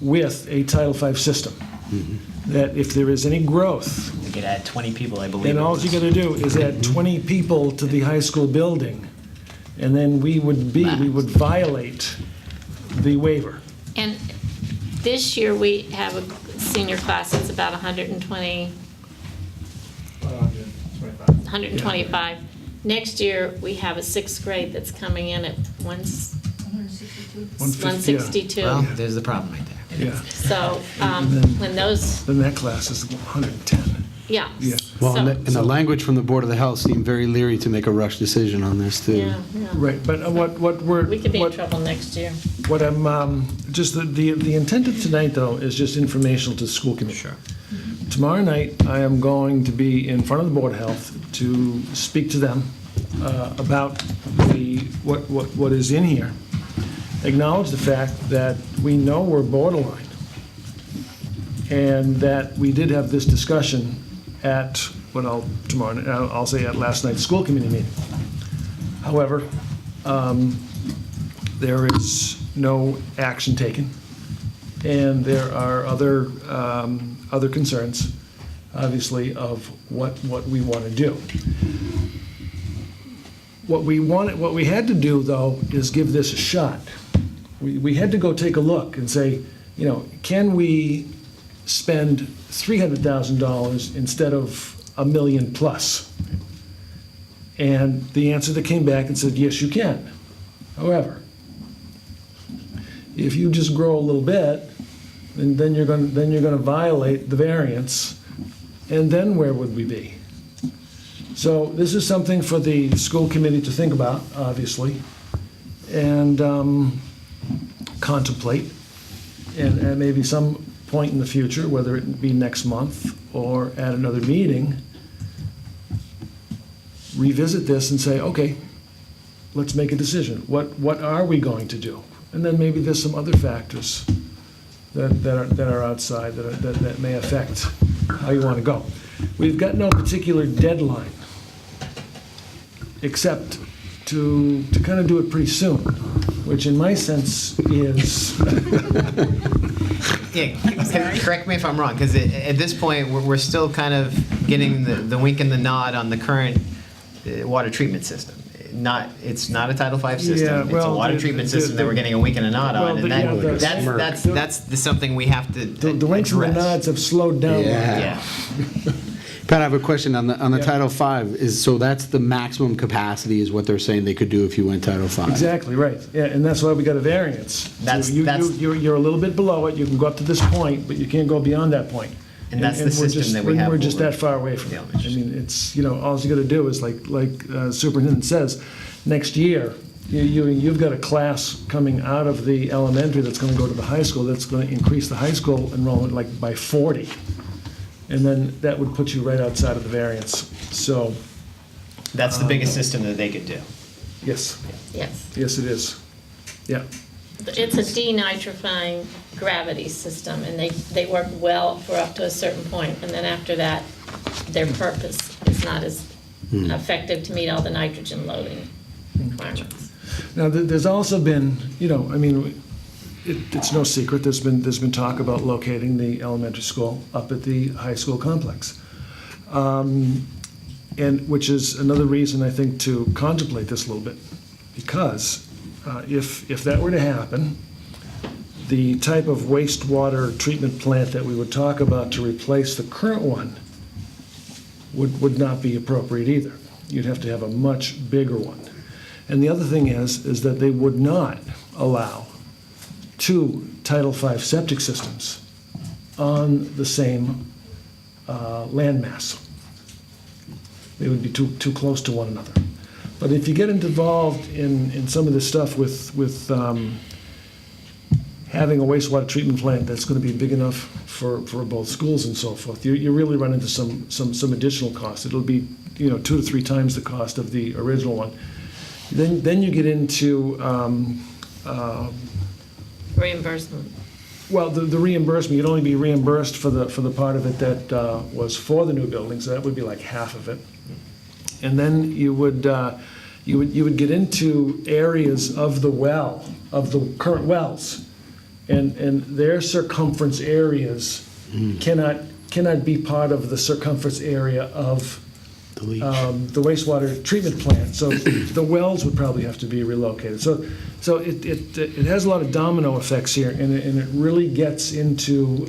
with a Title V system. Mm-hmm. That if there is any growth, We could add 20 people, I believe. then it all was. you got to do is add 20 people to the high school building, and then we would violate the waiver. And this year, we have a senior class that's about 120, 125. Next year, we have a sixth grade that's coming in at 162. Well, there's the problem right there. Yeah. So when those, Then that class is 110. yeah. Yeah. Well, So- and the language from the Board of the Health seemed very leery to make a rush decision on this, too. Yeah, yeah. Right, but what we're... We could be in what- trouble next year. What I'm, just the intent of tonight, though, is just informational to the school committee. Sure. Tomorrow night, I am going to be in front of the Board of Health to speak to them about what is in here. Acknowledge the fact that we know we're borderline, and that we did have this discussion at, I'll say at last night's school committee meeting. However, there is no action taken, and there are other concerns, obviously, of what we want to do. What we had to do, though, is give this a shot. We had to go take a look and say, can we spend $300,000 instead of $1 million plus? And the answer that came back and said, yes, you can. However, if you just grow a little bit, then you're going to violate the variance, and then where would we be? So this is something for the school committee to think about, obviously, and contemplate, and at maybe some point in the future, whether it be next month or at another meeting, revisit this and say, okay, let's make a decision. What are we going to do? And then maybe there's some other factors that are outside that may affect how you want to go. We've got no particular deadline, except to kind of do it pretty soon, which in my sense is... Yeah, correct me if I'm wrong, because at this point, we're still kind of getting the wink and the nod on the current water treatment system. It's not a Title V system. Yeah, It's a well, water treatment system that we're getting a wink and a nod Well, on, and that's something we have to The winks and the address. nods have slowed down. Yeah. Pat, I have a question on the Title V. So that's the maximum capacity is what they're saying they could do if you went Title V? Exactly, right. Yeah, and that's why we got a variance. That's- You're a little bit below it, you can go up to this point, but you can't go beyond that point. And that's the we're system just- that we have We're just over that far away from the it. I elementary mean, it's, all you gotta do is, like Superintendent says, next year, you've got a class coming out of the elementary that's gonna go to the high school, that's gonna increase the high school enrollment like by 40. And then that would put you right outside of the variance. So, That's the biggest system that they could do. yes, Yes. yes, it is. Yeah. It's a denitrifying gravity system, and they work well for up to a certain point, and then after that, their purpose is not as effective to meet all the nitrogen loading requirements. Now, there's also been, it's no secret, there's been talk about locating the elementary school up at the high school complex. And which is another reason, I think, to contemplate this a little bit. Because if that were to happen, the type of wastewater treatment plant that we would talk about to replace the current one would not be appropriate either. You'd have to have a much bigger one. And the other thing is that they would not allow 2 Title V septic systems on the same landmass. They would be too close to one another. But if you get involved in some of this stuff with having a wastewater treatment plant that's going to be big enough for both schools and so forth, you really run into some additional costs. It'll be 2 to 3 times the cost of the original one. Then you get into Reimbursement. well, the reimbursement. You'd only be reimbursed for the part of it that was for the new building, so that would be like half of it. And then you would get into areas of the well, of the current wells, and their circumference areas cannot be part of the circumference area of the wastewater treatment plant. So the wells would probably have to be relocated. So it has a lot of domino effects here, and it really gets into,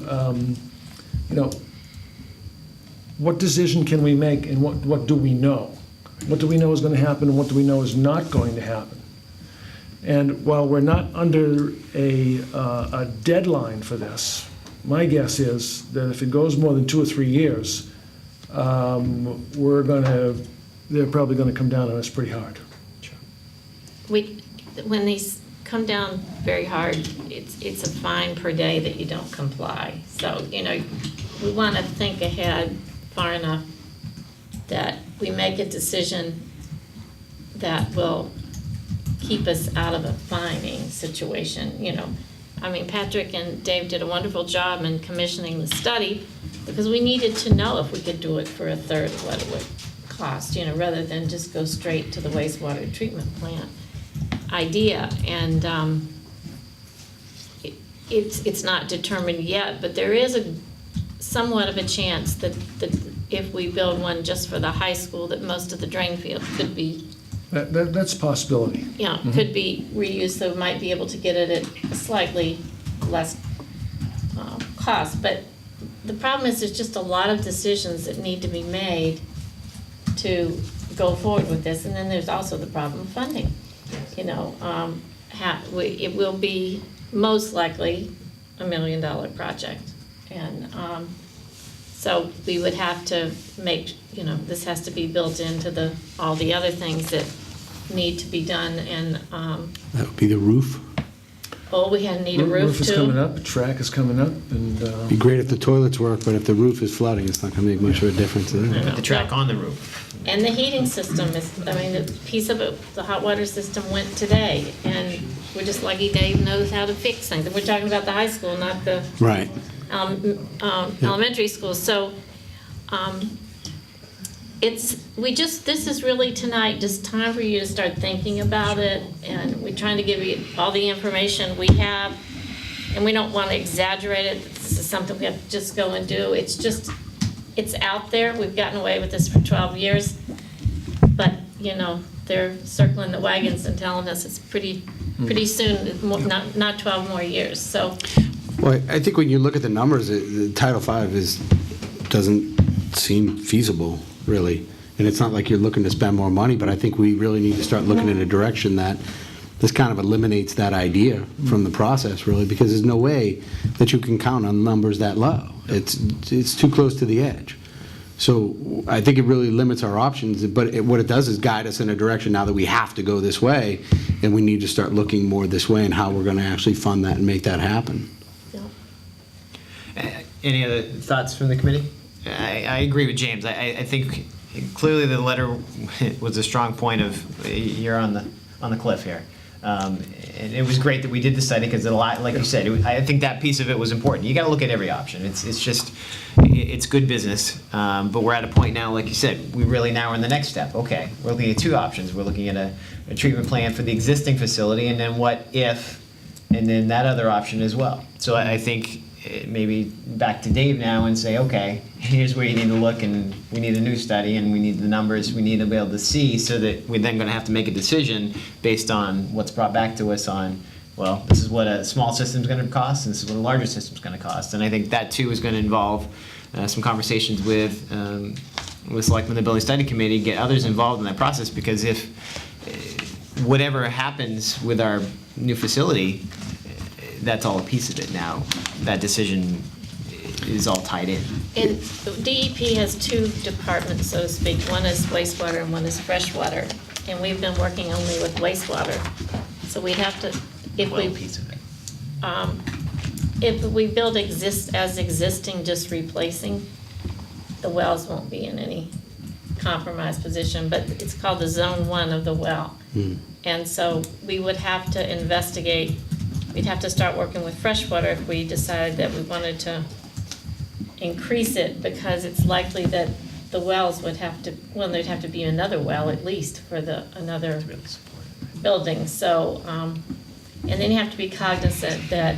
what decision can we make, and what do we know? What do we know is going to happen, and what do we know is not going to happen? And while we're not under a deadline for this, my guess is that if it goes more than 2 or 3 years, they're probably going to come down on us pretty hard. When these come down very hard, it's a fine per day that you don't comply. So, we want to think ahead far enough that we make a decision that will keep us out of a fining situation. Patrick and Dave did a wonderful job in commissioning the study because we needed to know if we could do it for a third of what it would cost, rather than just go straight to the wastewater treatment plant idea. And it's not determined yet, but there is somewhat of a chance that if we build one just for the high school, that most of the drain field could be That's a possibility. could be reused, so we might be able to get it at a slightly less cost. But the problem is there's just a lot of decisions that need to be made to go forward with this. And then there's also the problem of funding. It will be most likely $1 million project. And so we would have to make, this has to be built into all the other things that need to be done. And That would be the roof. we need a roof Roof is too. coming up, a track is coming up, and Be great if the toilets work, but if the roof is flooding, it's not going to make much of a difference. Is it? Put the track on the roof. And the heating system the piece of it, the hot water system went today, and we're just lucky Dave knows how to fix things. And we're talking about the high school, not the Right. elementary school. So this is really tonight just time for you to start thinking about it, and we're trying to give you all the information we have, and we don't want to exaggerate it. This is something we have to just go and do. It's out there. We've gotten away with this for 12 years, but they're circling the wagons and telling us it's pretty soon, not 12 more years. So. Well, I think when you look at the numbers, the Title V doesn't seem feasible, really. And it's not like you're looking to spend more money, but I think we really need to start looking in a direction that this kind of eliminates that idea from the process, really, because there's no way that you can count on numbers that low. It's too close to the edge. So I think it really limits our options, but what it does is guide us in a direction now that we have to go this way, and we need to start looking more this way and how we're going to actually fund that and make that happen. Any other thoughts from the committee? I agree with James. I think clearly the letter was a strong point of you're on the cliff here. And it was great that we did the study because a lot, like you said, I think that piece of it was important. You got to look at every option. It's good business, but we're at a point now, like you said, we really now are in the next step. Okay, we're looking at 2 options. We're looking at a treatment plan for the existing facility, and then what if, and then that other option as well. So I think maybe back to Dave now and say, okay, here's where you need to look, and we need a new study, and we need the numbers we need to be able to see, so that we're then going to have to make a decision based on what's brought back to us on, well, this is what a small system's going to cost, and this is what a larger system's going to cost. And I think that too is going to involve some conversations with Selectmen, the Building Study Committee, get others involved in that process, because if whatever happens with our new facility, that's all a piece of it now. That decision is all tied in. And DEP has 2 departments, so to speak. One is wastewater and one is freshwater. And we've been working only with wastewater. So we'd have to, if we build as existing, just replacing, the wells won't be in any compromised position. But it's called the Zone 1 of the well. And so we would have to investigate. We'd have to start working with freshwater if we decided that we wanted to increase it, because it's likely that the wells would have to, there'd have to be another well at least for another building. So, and then you have to be cognizant that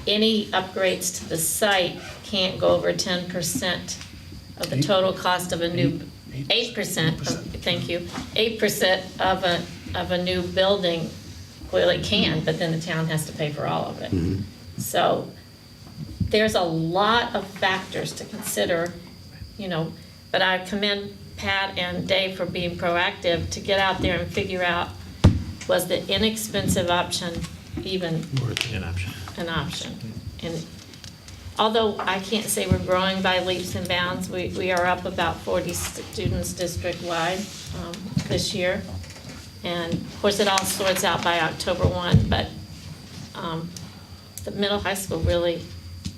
any upgrades to the site can't go over 10% of the total cost of a new 8%, thank you, 8% of a new building, well, it can, but then the town has to pay for all of it. So there's a lot of factors to consider, but I commend Pat and Dave for being proactive to get out there and figure out, was the inexpensive option even an option? And although I can't say we're growing by leaps and bounds, we are up about 40 students district-wide this year. And of course, it all sorts out by October 1, but the middle high school really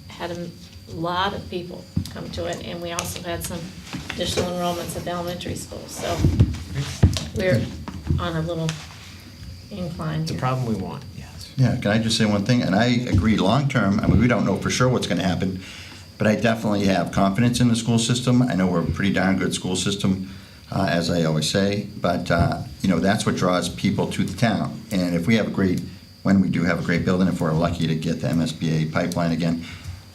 had a lot of people come to it, and we also had some additional enrollments at the elementary school. So we're on a little incline It's a here. problem we want, yes. Yeah, can I just say one thing? And I agree, long-term, I mean, we don't know for sure what's going to happen, but I definitely have confidence in the school system. I know we're a pretty darn good school system, as I always say, but, that's what draws people to the town. And if we have when we do have a great building, if we're lucky to get the MSBA pipeline again,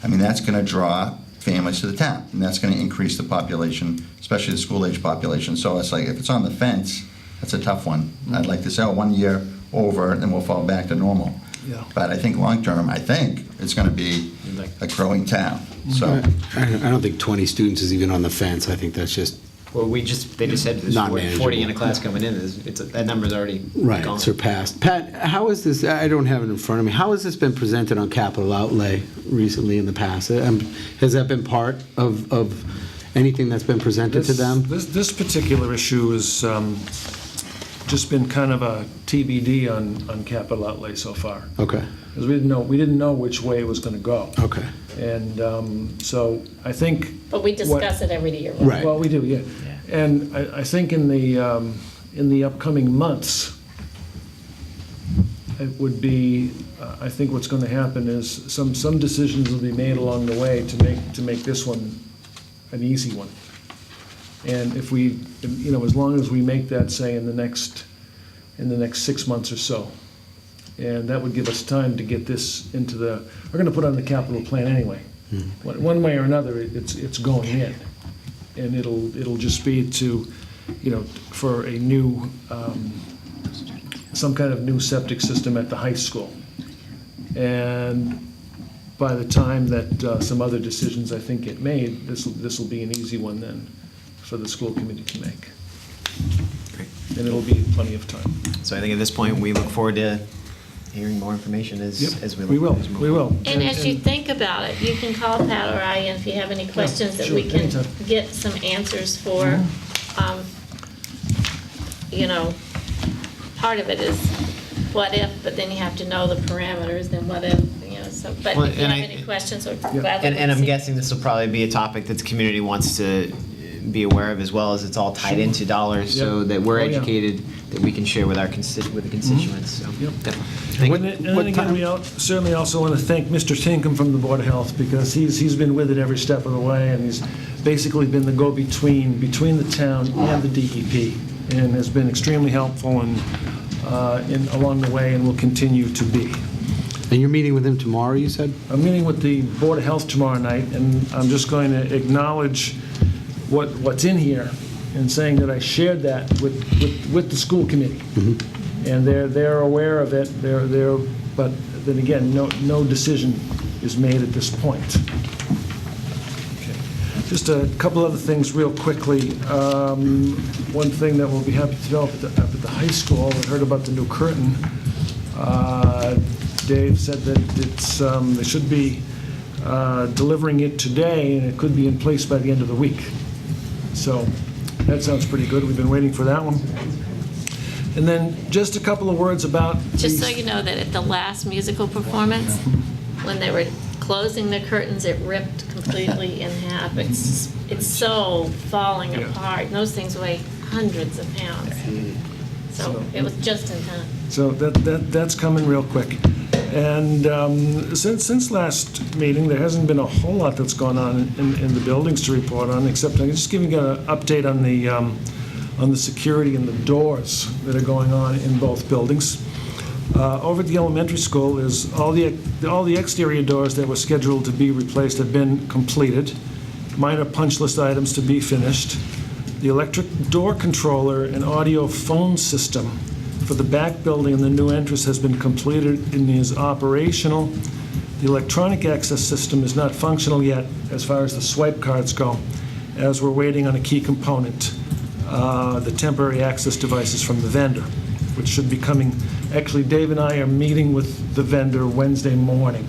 I mean, that's going to draw families to the town, and that's going to increase the population, especially the school-age population. So it's like, if it's on the fence, that's a tough one. I'd like to say, 1 year over, and then we'll fall back to normal. Yeah. But I think long-term, it's going to be a growing town, so. I don't think 20 students is even on the fence. I think that's just Well, they just said there's Not 40 in a class coming in. That number's already gone. surpassed. Pat, how is this, I don't have it in front of me, how has this been presented on capital outlay recently in the past? Has that been part of anything that's been presented to them? This particular issue has just been kind of a TBD on capital outlay so far. Okay, Because we didn't know which way it was going to go. okay. And so I think. But we discuss it every year. Right. Well, we do, yeah. And I think in the upcoming months, it would be, I think what's going to happen is some decisions will be made along the way to make this one an easy one. And if we, as long as we make that, say, in the next 6 months or so, and that would give us time to get this into we're going to put on the capital plan anyway. One way or another, it's going in. And it'll just be to, for a new, some kind of new septic system at the high school. And by the time that some other decisions, I think, get made, this will be an easy one then for the school committee to make. Great. And it'll be plenty of time. So I think at this point, we look forward to hearing more information as We will. And as you think about it, you can call Pat or I if you have any questions that sure, we can anytime. get some answers for. Part of it is what if, but then you have to know the parameters, then what if, so, but Well, if you and have I- any questions, or gladly. And I'm would see- guessing this will probably be a topic that the community wants to be aware of, as well as it's all tied into dollars, so Yep. that we're Oh, yeah. educated, that we can share with with the constituents, so. Yep. definitely. Thank you. And then again, we certainly also want to thank Mr. Tinkham from the Board of Health, because he's been with it every step of the way, and he's basically been the go-between between the town and the DEP, and has been extremely helpful and along the way, and will continue to be. And you're meeting with him tomorrow, you said? I'm meeting with the Board of Health tomorrow night, and I'm just going to acknowledge what's in here, and saying that I shared that with the school committee. And they're aware of it, but then again, no decision is made at this point. Okay. Just a couple other things real quickly. One thing that we'll be happy to develop up at the high school, I heard about the new curtain. Dave said that they should be delivering it today, and it could be in place by the end of the week. So that sounds pretty good. We've been waiting for that one. And then just a couple of words about... Just so you know that at the last musical performance, when they were closing the curtains, it ripped completely in half. It's so falling Yeah. apart. And those things weigh hundreds of pounds. So it was just in time. So that's coming real quick. And since last meeting, there hasn't been a whole lot that's gone on in the buildings to report on, except I'm just giving an update on the security and the doors that are going on in both buildings. Over at the elementary school, is all the exterior doors that were scheduled to be replaced have been completed. Minor punch list items to be finished. The electric door controller and audio phone system for the back building and the new entrance has been completed and is operational. The electronic access system is not functional yet as far as the swipe cards go, as we're waiting on a key component, the temporary access devices from the vendor, which should be coming. Actually, Dave and I are meeting with the vendor Wednesday morning,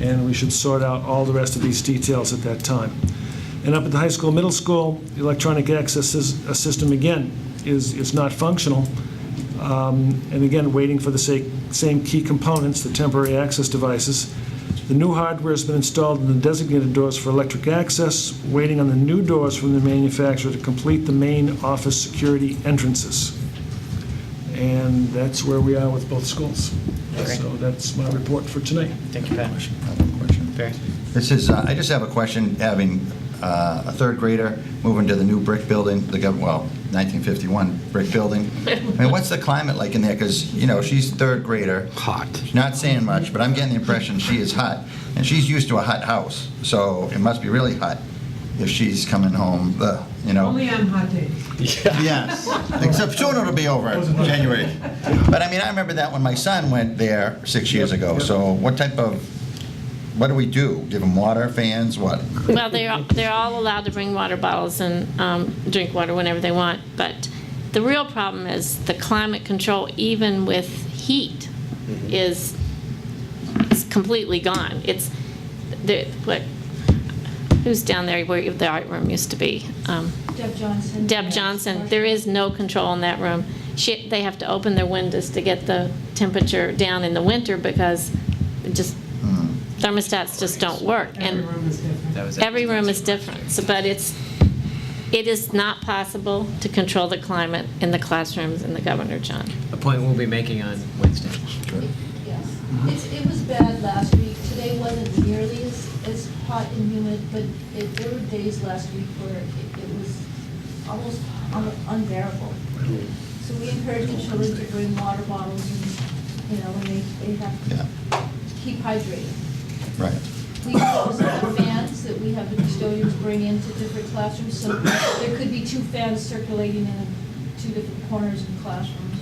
and we should sort out all the rest of these details at that time. And up at the high school, middle school, the electronic access system, again, is not functional. And again, waiting for the same key components, the temporary access devices. The new hardware has been installed in the designated doors for electric access, waiting on the new doors from the manufacturer to complete the main office security entrances. And that's where we are with both schools. Great. So that's my report for tonight. Thank you, Pat. Barry? This is, I just have a question, having a third grader moving to the new brick building, 1951 brick building. I mean, what's the climate like in there? Because, you know, she's third grader. Hot. She's not saying much, but I'm getting the impression she is hot. And she's used to a hot house, so it must be really hot if she's coming home, you know. Only on hot days. Yes, except soon it'll be over, January. But I mean, I remember that when my son went there 6 years ago. So what do we do? Give them water, fans, what? Well, they're all allowed to bring water bottles and drink water whenever they want, but the real problem is the climate control, even with heat, is completely gone. It's, who's down there where the art room used to be? Deb Johnson. Deb Johnson. There is no control in that room. They have to open their windows to get the temperature down in the winter because it just, thermostats just don't work. Every room is different. Every room is different. So, but it is not possible to control the climate in the classrooms in the Governor John. A point we'll be making on Wednesday. Yes. It was bad last week. Today wasn't nearly as hot and humid, but there were days last week where it was almost unbearable. So we encourage the children to bring water bottles and, you know, when they have to keep hydrated. Right. We also have fans that we have the custodians bring into different classrooms, so there could be 2 fans circulating in 2 different corners of the classrooms.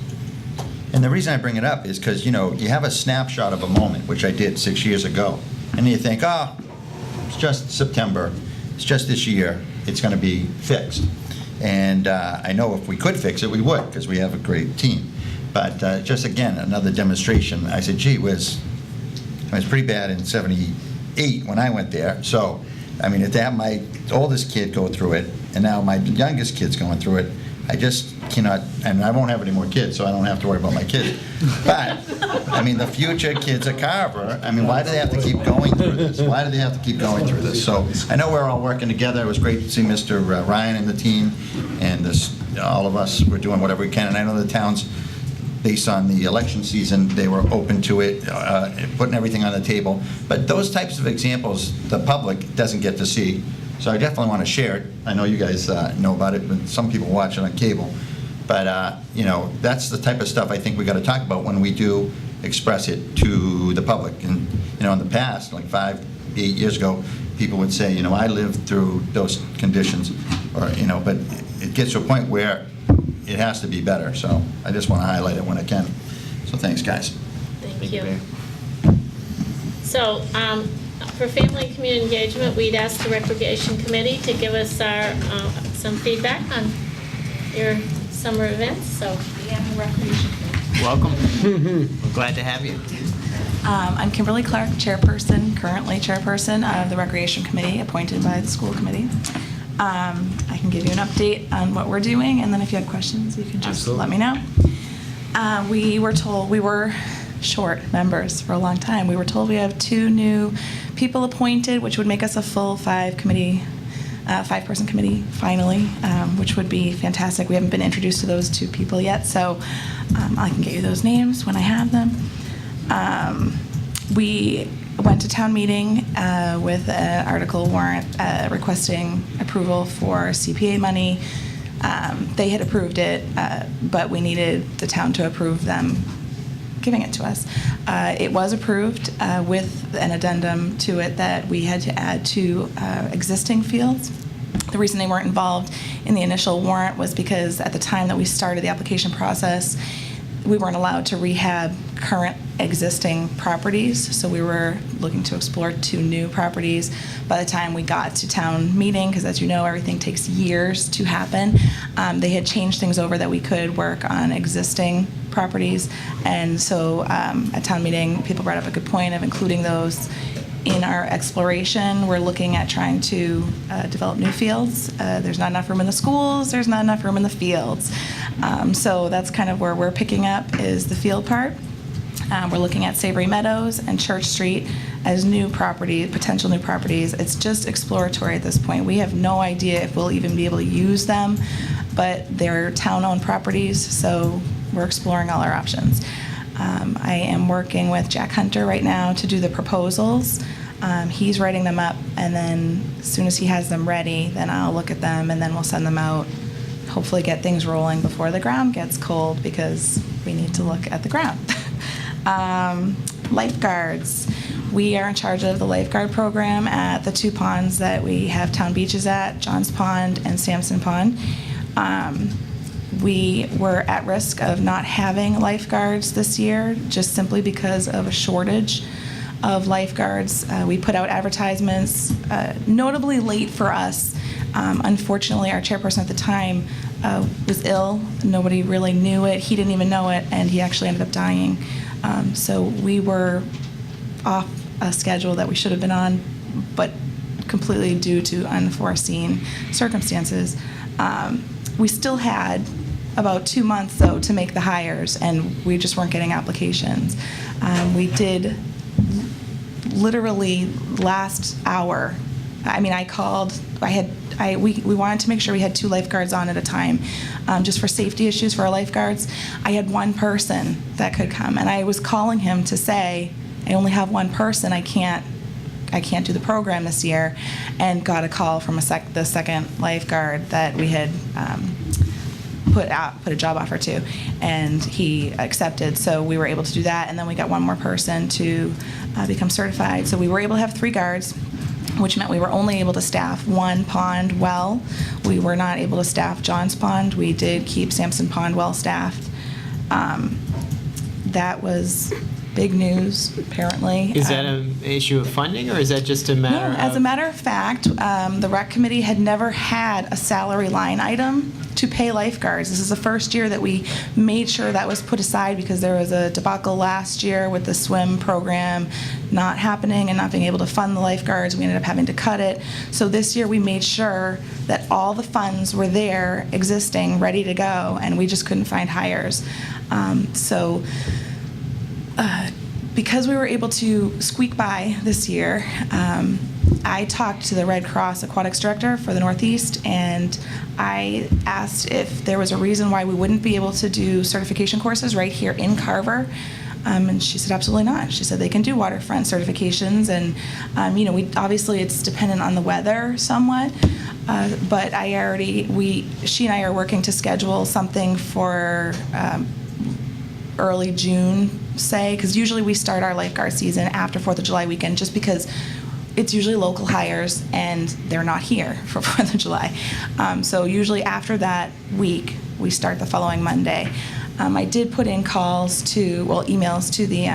And the reason I bring it up is because, you know, you have a snapshot of a moment, which I did 6 years ago, and you think, it's just September, it's just this year, it's going to be fixed. And I know if we could fix it, we would, because we have a great team. But just again, another demonstration. I said, gee whiz, it was pretty bad in '78 when I went there. So, I mean, if that my oldest kid go through it, and now my youngest kid's going through it, I just cannot, and I won't have any more kids, so I don't have to worry about my kids. But, I mean, the future kids at Carver, I mean, why do they have to keep going through this? Why do they have to keep going through this? So I know we're all working together. It was great to see Mr. Ryan and the team, and all of us were doing whatever we can. And I know the towns, based on the election season, they were open to it, putting everything on the table. But those types of examples, the public doesn't get to see. So I definitely want to share it. I know you guys know about it, but some people watch it on cable. But, you know, that's the type of stuff I think we got to talk about when we do express it to the public. And, you know, in the past, like 5, 8 years ago, people would say, you know, I lived through those conditions, or, you know, but it gets to a point where it has to be better. So I just want to highlight it when I can. So thanks, guys. Thank you. So, for family and community engagement, we'd ask the Recreation Committee to give us some feedback on your summer events. So, Recreation Committee. Welcome. We're glad to have you. I'm Kimberly Clark, chairperson, currently chairperson of the Recreation Committee, appointed by the school committee. I can give you an update on what we're doing, and then if you have questions, you can just let me know. We were told we were short members for a long time. We were told we have 2 new people appointed, which would make us a full 5-person committee finally, which would be fantastic. We haven't been introduced to those 2 people yet, so I can get you those names when I have them. We went to town meeting with an article warrant requesting approval for CPA money. They had approved it, but we needed the town to approve them giving it to us. It was approved with an addendum to it that we had to add 2 existing fields The reason they weren't involved in the initial warrant was because at the time that we started the application process, we weren't allowed to rehab current existing properties, so we were looking to explore 2 new properties. By the time we got to town meeting, because as you know, everything takes years to happen, they had changed things over that we could work on existing properties. And so at town meeting, people brought up a good point of including those in our exploration. We're looking at trying to develop new fields. There's not enough room in the schools, there's not enough room in the fields. So that's kind of where we're picking up, is the field part. We're looking at Savory Meadows and Church Street as new property, potential new properties. It's just exploratory at this point. We have no idea if we'll even be able to use them, but they're town-owned properties, so we're exploring all our options. I am working with Jack Hunter right now to do the proposals. He's writing them up, and then as soon as he has them ready, then I'll look at them, and then we'll send them out, hopefully get things rolling before the ground gets cold, because we need to look at the ground. Lifeguards. We are in charge of the lifeguard program at the 2 ponds that we have town beaches at, Johns Pond and Sampson Pond. We were at risk of not having lifeguards this year, just simply because of a shortage of lifeguards. We put out advertisements, notably late for us. Unfortunately, our chairperson at the time was ill. Nobody really knew it. He didn't even know it, and he actually ended up dying. So we were off a schedule that we should have been on, but completely due to unforeseen circumstances. We still had about 2 months, though, to make the hires, and we just weren't getting applications. We did literally last hour. I mean, I called. We wanted to make sure we had 2 lifeguards on at a time, just for safety issues for our lifeguards. I had 1 person that could come, and I was calling him to say, I only have 1 person. I can't do the program this year, and got a call from the second lifeguard that we had put a job offer to, and he accepted. So we were able to do that, and then we got 1 more person to become certified. So we were able to have 3 guards, which meant we were only able to staff 1 pond well. We were not able to staff John's Pond. We did keep Sampson Pond well staffed. That was big news, apparently. Is that an issue of funding, or is that just a matter No, of... as a matter of fact, the rec committee had never had a salary line item to pay lifeguards. This is the first year that we made sure that was put aside, because there was a debacle last year with the swim program not happening and not being able to fund the lifeguards. We ended up having to cut it. So this year we made sure that all the funds were there, existing, ready to go, and we just couldn't find hires. Because we were able to squeak by this year, I talked to the Red Cross Aquatics Director for the Northeast, and I asked if there was a reason why we wouldn't be able to do certification courses right here in Carver. And she said absolutely not. She said they can do waterfront certifications, and we obviously it's dependent on the weather somewhat. But she and I are working to schedule something for early June, say, because usually we start our lifeguard season after 4th of July weekend, just because it's usually local hires and they're not here for 4th of July. So usually after that week, we start the following Monday. I did put in emails to the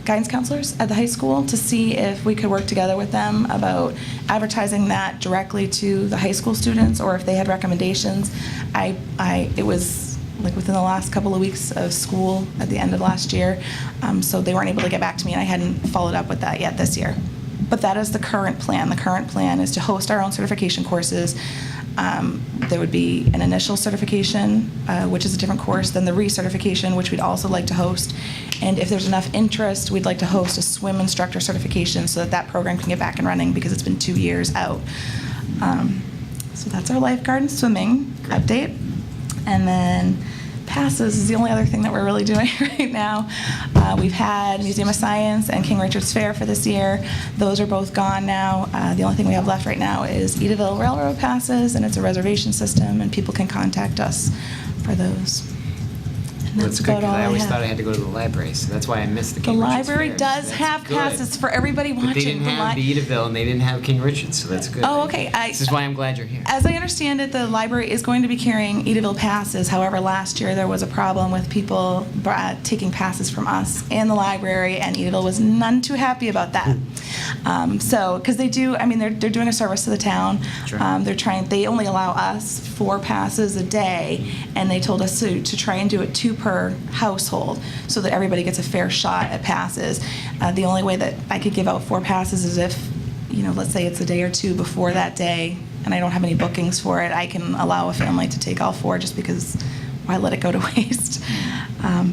guidance counselors at the high school to see if we could work together with them about advertising that directly to the high school students, or if they had recommendations. It was like within the last couple of weeks of school at the end of last year, so they weren't able to get back to me, and I hadn't followed up with that yet this year. But that is the current plan. The current plan is to host our own certification courses. There would be an initial certification, which is a different course than the recertification, which we'd also like to host. And if there's enough interest, we'd like to host a swim instructor certification so that that program can get back and running, because it's been 2 years out. So that's our lifeguard and swimming update. And then passes is the only other thing that we're really doing right now. We've had Museum of Science and King Richard's Fair for this year. Those are both gone now. The only thing we have left right now is Edaville Railroad passes, and it's a reservation system, and people can contact us for those. And That's good, about because all I always have. thought I had to go to the library, so that's why I missed the The King Richard's library fairs. does That's have good. passes for everybody watching. But they didn't have the Edaville, and they didn't have King Richard's, so that's good. Oh, okay. This is why I'm glad you're here. As I understand it, the library is going to be carrying Edaville passes. However, last year there was a problem with people taking passes from us and the library, and Edaville was none too happy about that. So, because they do, I mean, they're doing a service to the town. Sure. They only allow us 4 passes a day, and they told us to try and do it 2 per household so that everybody gets a fair shot at passes. The only way that I could give out 4 passes is if, let's say it's a day or 2 before that day, and I don't have any bookings for it, I can allow a family to take all 4 just because why let it go to waste?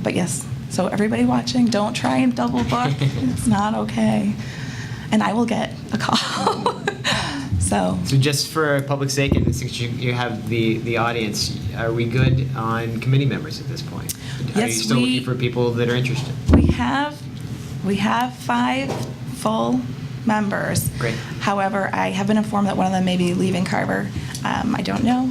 But yes, so everybody watching, don't try and double book. It's not okay. And I will get a call. So just for public's sake, and since you have the audience, are we good on committee members at this point? Are you Yes, still looking for people that are interested? we have 5 full members. Great. However, I have been informed that one of them may be leaving Carver. I don't know.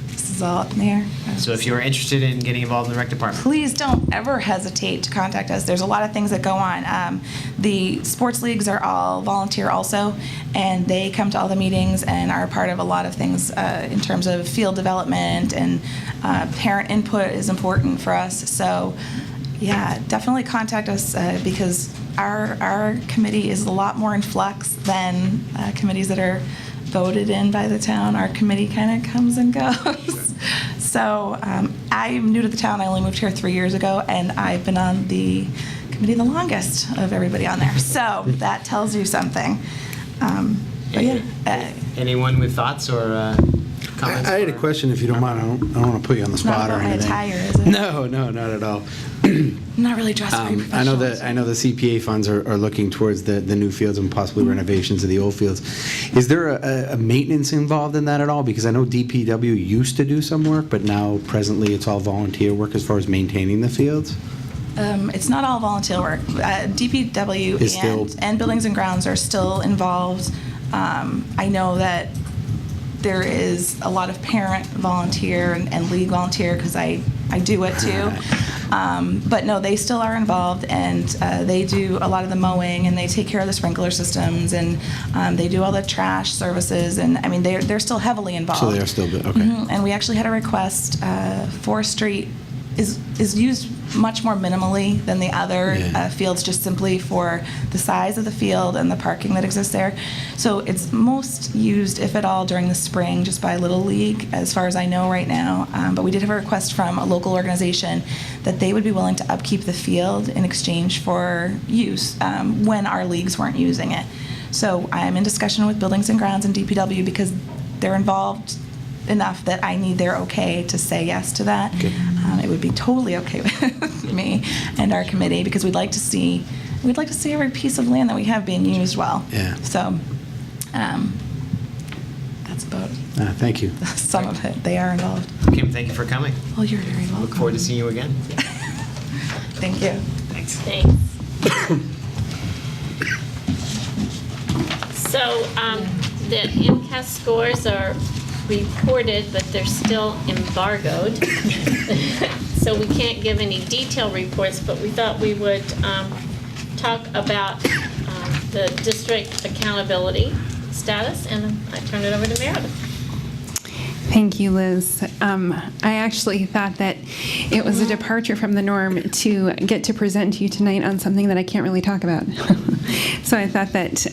This is all up in the air. So if you're interested in getting involved in the rec department, Please don't ever hesitate to contact us. There's a lot of things that go on. The sports leagues are all volunteer also, and they come to all the meetings and are part of a lot of things in terms of field development, and parent input is important for us. So yeah, definitely contact us because our committee is a lot more in flux than committees that are voted in by the town. Our committee kind of comes and goes. So I'm new to the town. I only moved here 3 years ago, and I've been on the committee the longest of everybody on there. So that tells you something. But yeah. anyone with thoughts or comments? I had a question, if you don't mind. I don't want to put you on the spot or Not about my anything. attire, is it? No, not at all. I'm not really dressed very I know professional. the CPA funds are looking towards the new fields and possibly renovations of the old fields. Is there a maintenance involved in that at all? Because I know DPW used to do some work, but now presently it's all volunteer work as far as maintaining the fields? It's not all volunteer work. DPW Is still- and Buildings and Grounds are still involved. I know that there is a lot of parent volunteer and league volunteer because I do it too. But no, they still are involved, and they do a lot of the mowing, and they take care of the sprinkler systems, and they do all the trash services, and I mean they're still heavily involved. So they're still good, okay. And we actually had a request. Forest Street is used much more minimally than the other fields, just simply for the size of the field and the parking that exists there. So it's most used, if at all, during the spring, just by Little League, as far as I know right now. But we did have a request from a local organization that they would be willing to upkeep the field in exchange for use when our leagues weren't using it. So I'm in discussion with Buildings and Grounds and DPW because they're involved enough that I need their okay to say yes to that. Okay. It would be totally okay with me and our committee because we'd like to see every piece of land that we have being used well. Yeah. So that's about Thank you. some of it. They are involved. Kim, thank you for coming. Well, you're very welcome. Look forward to seeing you again. Thank you. Thanks. Thanks. So the MCAS scores are reported, but they're still embargoed. So we can't give any detailed reports, but we thought we would talk about the district accountability status, and I turn it over to Meredith. Thank you, Liz. I actually thought that it was a departure from the norm to get to present to you tonight on something that I can't really talk about. So I thought that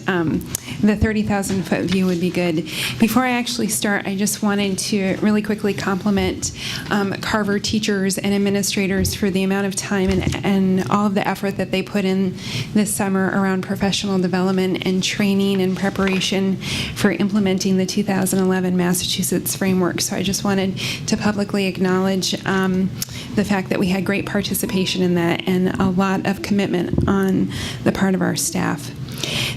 the 30,000-foot view would be good. Before I actually start, I just wanted to really quickly compliment Carver teachers and administrators for the amount of time and all of the effort that they put in this summer around professional development and training and preparation for implementing the 2011 Massachusetts framework. So I just wanted to publicly acknowledge the fact that we had great participation in that and a lot of commitment on the part of our staff.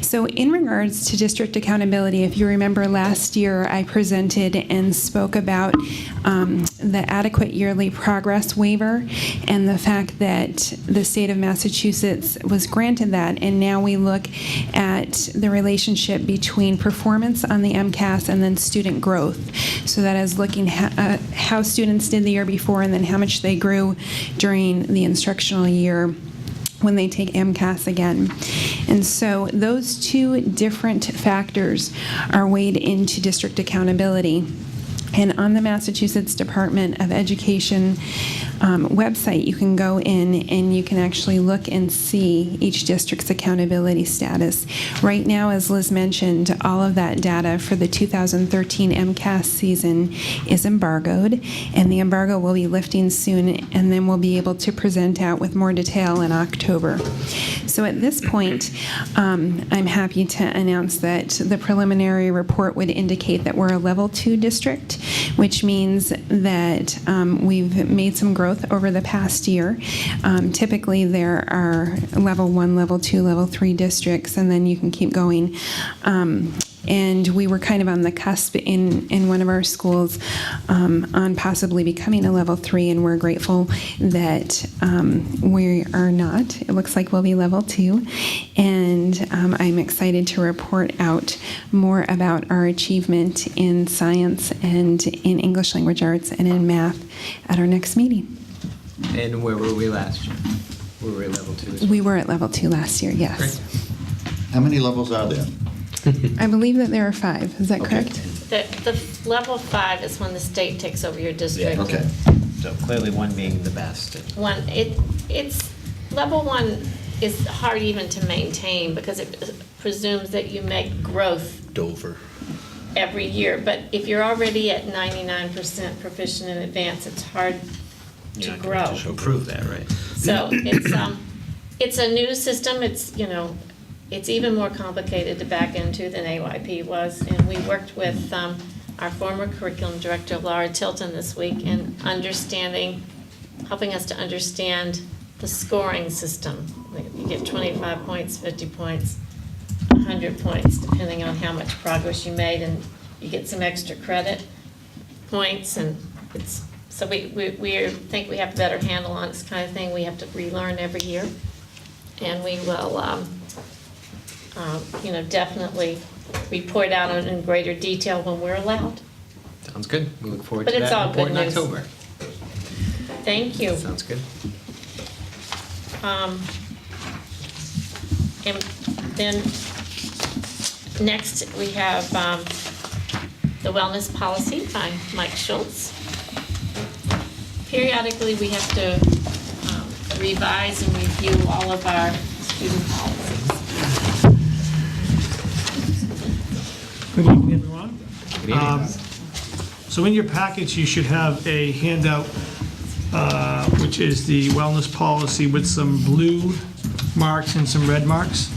So in regards to district accountability, if you remember last year, I presented and spoke about the adequate yearly progress waiver and the fact that the state of Massachusetts was granted that, and now we look at the relationship between performance on the MCAS and then student growth. So that is looking at how students did the year before and then how much they grew during the instructional year when they take MCAS again. And so those two different factors are weighed into district accountability. And on the Massachusetts Department of Education website, you can go in and you can actually look and see each district's accountability status. Right now, as Liz mentioned, all of that data for the 2013 MCAS season is embargoed, and the embargo will be lifting soon, and then we'll be able to present out with more detail in October. So at this point, I'm happy to announce that the preliminary report would indicate that we're a level 2 district, which means that we've made some growth over the past year. Typically, there are level 1, level 2, level 3 districts, and then you can keep going. And we were kind of on the cusp in one of our schools on possibly becoming a level 3, and we're grateful that we are not. It looks like we'll be level 2, and I'm excited to report out more about our achievement in science and in English language arts and in math at our next meeting. And where were we last year? Were we at level 2 as well? We were at level 2 last year, yes. Great. How many levels are there? I believe that there are 5. Is that Okay. correct? The level 5 is when the state takes over your district. Okay. So clearly one being the best. It's level 1 is hard even to maintain because it presumes that you make growth Dover. every year. But if you're already at 99% proficient in advance, it's hard to grow. To prove that, right? So it's a new system. It's even more complicated to back into than AYP was. And we worked with our former curriculum director, Laura Tilton, this week in helping us to understand the scoring system. You get 25 points, 50 points, 100 points, depending on how much progress you made, and you get some extra credit points. And so we think we have a better handle on this kind of thing. We have to relearn every year, and we will definitely report out on in greater detail when we're allowed. Sounds good. We look forward But to it's that all report in good news. October. Thank you. Sounds good. And then next we have the wellness policy by Mike Schultz. Periodically, we have to revise and review all of our student policies. Good evening, everyone. Good evening. So in your package, you should have a handout, which is the wellness policy with some blue marks and some red marks.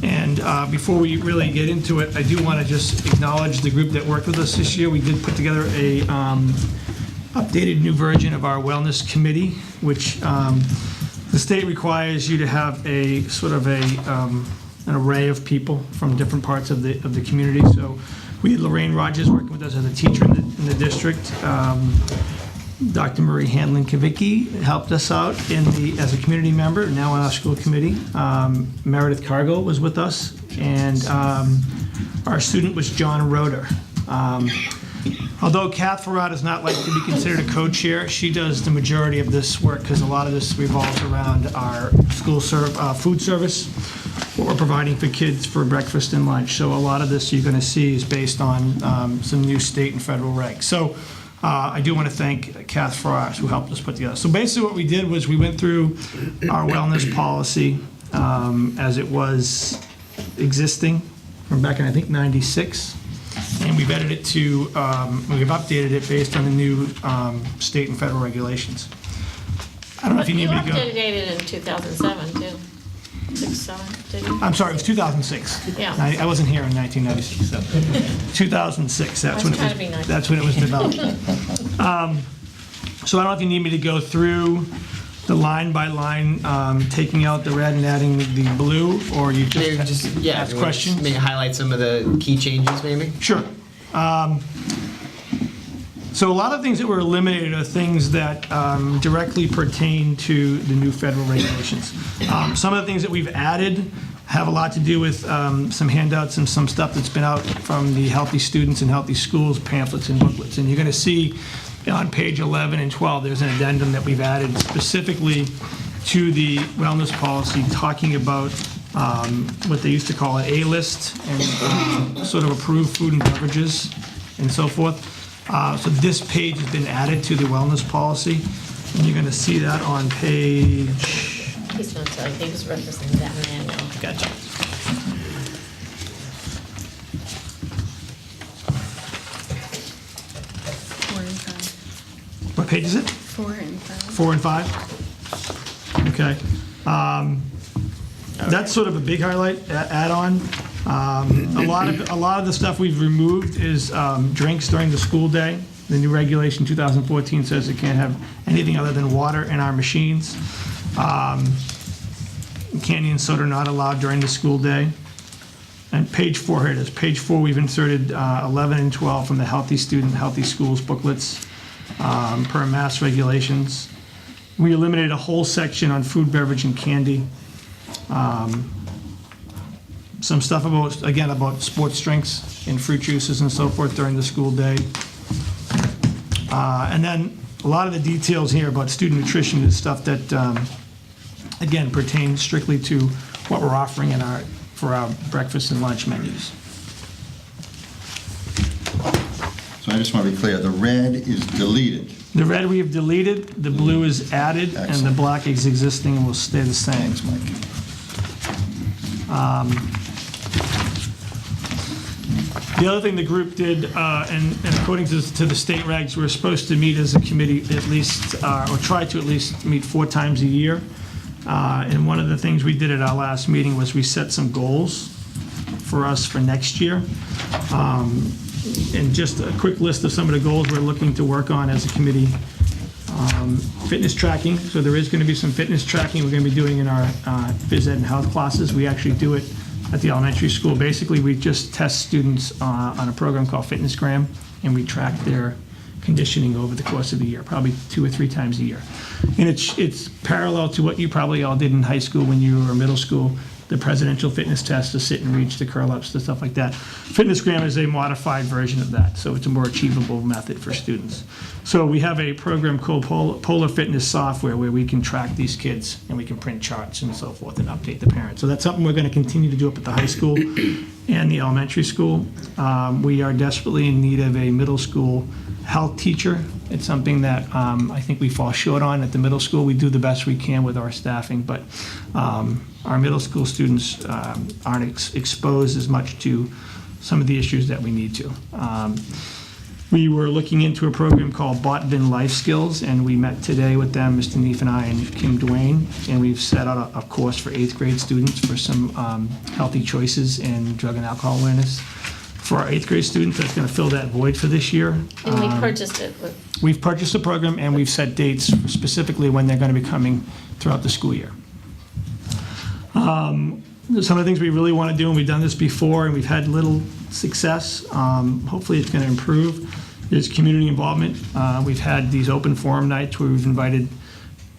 And before we really get into it, I do want to just acknowledge the group that worked with us this year. We did put together a updated new version of our wellness committee, which the state requires you to have a sort of an array of people from different parts of the community. So we had Lorraine Rogers working with us as a teacher in the district. Dr. Marie Handlin-Kavicki helped us out as a community member, now on our school committee. Meredith Cargill was with us, and our student was John Roeder. Although Kath Farad is not likely to be considered a co-chair, she does the majority of this work because a lot of this revolves around our school food service, what we're providing for kids for breakfast and lunch. So a lot of this you're going to see is based on some new state and federal regs. So I do want to thank Kath Farad, who helped us put together. So basically what we did was we went through our wellness policy as it was existing from back in, I think, '96. And we've edited it we've updated it based on the new state and federal regulations. I don't know if you need me to go. You updated it in 2007, too. 6-7, didn't you? I'm sorry, it was 2006. Yeah. I wasn't here in 1996, so 2006, that's when it was developed. So I don't know if you need me to go through the line by line, taking out the red and adding the blue, or you Maybe just just, yeah, ask you wanna questions? maybe highlight some of the key changes, maybe? Sure. So a lot of things that were eliminated are things that directly pertain to the new federal regulations. Some of the things that we've added have a lot to do with some handouts and some stuff that's been out from the Healthy Students and Healthy Schools pamphlets and booklets. And you're going to see on page 11 and 12, there's an addendum that we've added specifically to the wellness policy, talking about what they used to call an A-list and sort of approved food and beverages and so forth. So this page has been added to the wellness policy, and you're going to see that on page... He's going to tell you, he was referencing that manual. Gotcha. What page is it? 4 and 5. 4 and 5? Okay. That's sort of a big highlight, add-on. A lot of the stuff we've removed is drinks during the school day. The new regulation 2014 says it can't have anything other than water in our machines. Candy and soda are not allowed during the school day. And page 4, here it is. Page 4, we've inserted 11 and 12 from the Healthy Student, Healthy Schools booklets per mass regulations. We eliminated a whole section on food, beverage, and candy. Some stuff about, again, about sports drinks and fruit juices and so forth during the school day. And then a lot of the details here about student nutrition is stuff that, again, pertains strictly to what we're offering for our breakfast and lunch menus. So I just want to be clear, the red is deleted. The red we have deleted, the blue is added, and the Excellent. black is existing and will stay the same. Thanks, Mike. The other thing the group did, and according to the state regs, we're supposed to meet as a committee at least, or try to at least meet 4 times a year. And one of the things we did at our last meeting was we set some goals for us for next year. And just a quick list of some of the goals we're looking to work on as a committee. Fitness tracking, so there is going to be some fitness tracking we're going to be doing in our phys ed and health classes. We actually do it at the elementary school. Basically, we just test students on a program called FitnessGram, and we track their conditioning over the course of the year, probably 2 or 3 times a year. And it's parallel to what you probably all did in high school when you were in middle school, the presidential fitness test, the sit and reach, the curl-ups, the stuff like that. FitnessGram is a modified version of that, so it's a more achievable method for students. So we have a program called Polar Fitness Software where we can track these kids and we can print charts and so forth and update the parents. So that's something we're going to continue to do up at the high school and the elementary school. We are desperately in need of a middle school health teacher. It's something that I think we fall short on at the middle school. We do the best we can with our staffing, but our middle school students aren't exposed as much to some of the issues that we need to. We were looking into a program called Botvin Life Skills, and we met today with them, Mr. Neef and I and Kim Duane, and we've set out a course for 8th grade students for some healthy choices and drug and alcohol awareness. For our 8th grade students, that's going to fill that void for this year. And we purchased it with, We've purchased a program, and we've set dates specifically when they're going to be coming throughout the school year. Some of the things we really want to do, and we've done this before, and we've had little success, hopefully it's going to improve, is community involvement. We've had these open forum nights where we've invited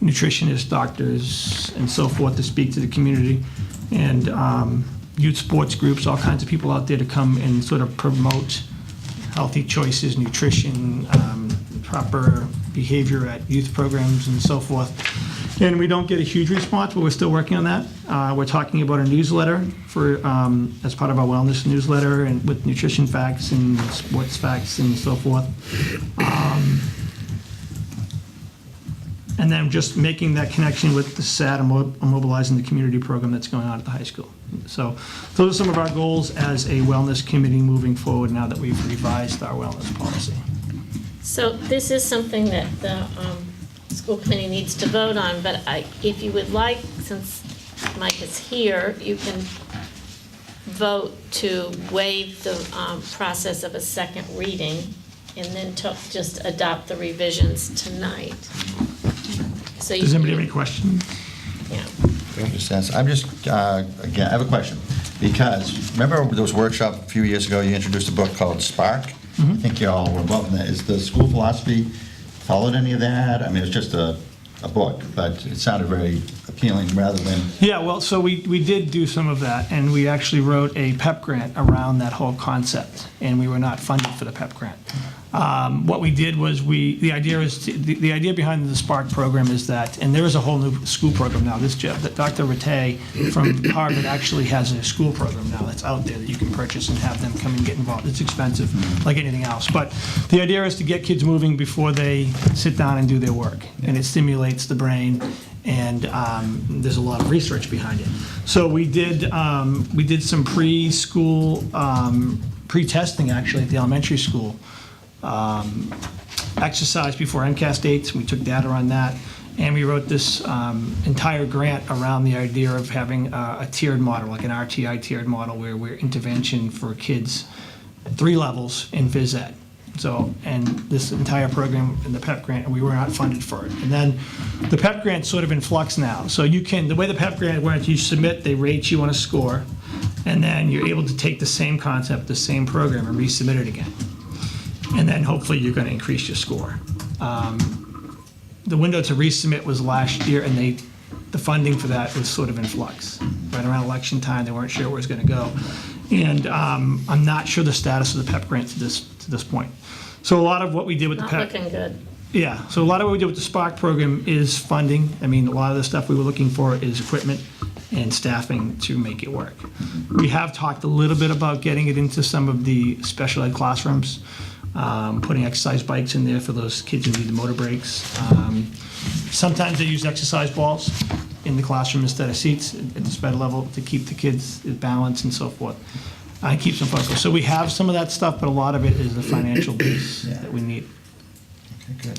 nutritionists, doctors, and so forth to speak to the community, and youth sports groups, all kinds of people out there to come and sort of promote healthy choices, nutrition, proper behavior at youth programs and so forth. And we don't get a huge response, but we're still working on that. We're talking about a newsletter for as part of our wellness newsletter, and with nutrition facts and sports facts and so forth. And then just making that connection with the SAD and mobilizing the community program that's going on at the high school. So those are some of our goals as a wellness committee moving forward now that we've revised our wellness policy. so this is something that the school committee needs to vote on, but if you would like, since Mike is here, you can vote to waive the process of a second reading and then just adopt the revisions tonight. So you Does anybody have can- any questions? Yeah. I'm just, again, I have a question, because remember those workshop a few years ago, you introduced a book called Spark? I think you all were involved in that. Is the school philosophy followed any of that? I mean, it's just a book, but it sounded very appealing rather than, Yeah, well, so we did do some of that, and we actually wrote a PEP grant around that whole concept, and we were not funded for the PEP grant. What we did was the idea behind the Spark program is that, and there is a whole new school program now, that Dr. Rattay from Harvard actually has a school program now that's out there that you can purchase and have them come and get involved. It's expensive, like anything else, but the idea is to get kids moving before they sit down and do their work, and it stimulates the brain, and there's a lot of research behind it. So we did some preschool, pre-testing actually at the elementary school, exercise before MCAS dates. We took data on that, and we wrote this entire grant around the idea of having a tiered model, like an RTI tiered model, where we're intervention for kids at 3 levels in phys ed. So, and this entire program in the PEP grant, and we were not funded for it. And then the PEP grant's sort of in flux now. So you can, the way the PEP grant went, you submit, they rate you on a score, and then you're able to take the same concept, the same program, and resubmit it again. And then hopefully you're going to increase your score. The window to resubmit was last year, and the funding for that was sort of in flux. Right around election time, they weren't sure where it was going to go. And I'm not sure the status of the PEP grant to this point. So a lot of what we did with the Not PEP... looking good. Yeah, so a lot of what we did with the Spark program is funding. I mean, a lot of the stuff we were looking for is equipment and staffing to make it work. We have talked a little bit about getting it into some of the special ed classrooms, putting exercise bikes in there for those kids who need the motor brakes. Sometimes they use exercise balls in the classroom instead of seats at the sped level to keep the kids balanced and so forth. And keeps them focused. So we have some of that stuff, but a lot of it is the financial base that we need.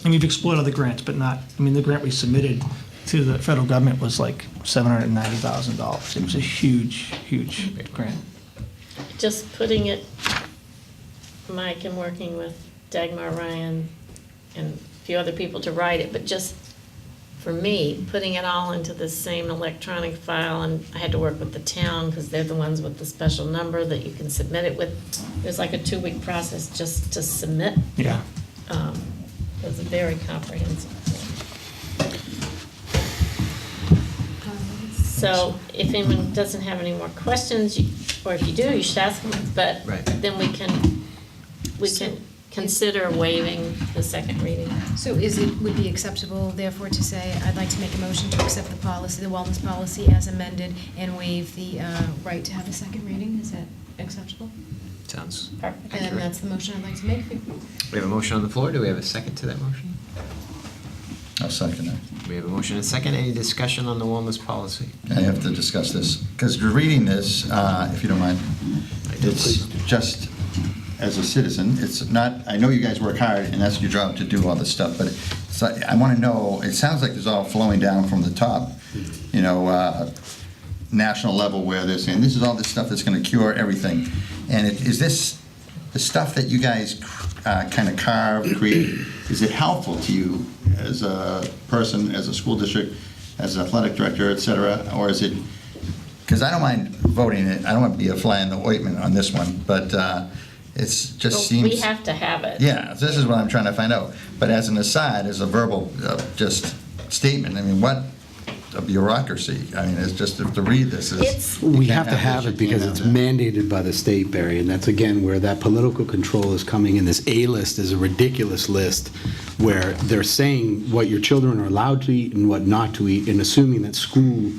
And we've explored other grants, but not, I mean, the grant we submitted to the federal government was like $790,000. It was a huge, huge grant. Just putting it, Mike, and working with Dagmar Ryan and a few other people to write it, but just for me, putting it all into the same electronic file, and I had to work with the town because they're the ones with the special number that you can submit it with. It was like a 2-week process just to submit. Yeah. It was a very comprehensive thing. So if anyone doesn't have any more questions, or if you do, you should ask them, but then we can consider waiving the second reading. So would be acceptable therefore to say, I'd like to make a motion to accept the policy, the wellness policy as amended, and waive the right to have a second reading? Is that acceptable? Sounds perfect. And that's the motion I'd like to make. We have a motion on the floor. Do we have a second to that motion? I'll second that. We have a motion and a second. Any discussion on the wellness policy? I have to discuss this, because you're reading this, if you don't mind, it's just, as a citizen, it's not, I know you guys work hard, and that's your job to do all this stuff, but it's like, I want to know, it sounds like it's all flowing down from the top, you know, national level, where they're saying, this is all this stuff that's going to cure everything. And is this, the stuff that you guys kind of carve, create, is it helpful to you as a person, as a school district, as an athletic director, et cetera, or is it, because I don't mind voting it, I don't want to be a fly in the ointment on this one, but it's just seems... We have to have it. Yeah, this is what I'm trying to find out. But as an aside, as a verbal just statement, I mean, what a bureaucracy. I mean, it's just, to read this is... We have to have it because it's mandated by the state, Barry, and that's again where that political control is coming in. This A list is a ridiculous list where they're saying what your children are allowed to eat and what not to eat, and assuming that school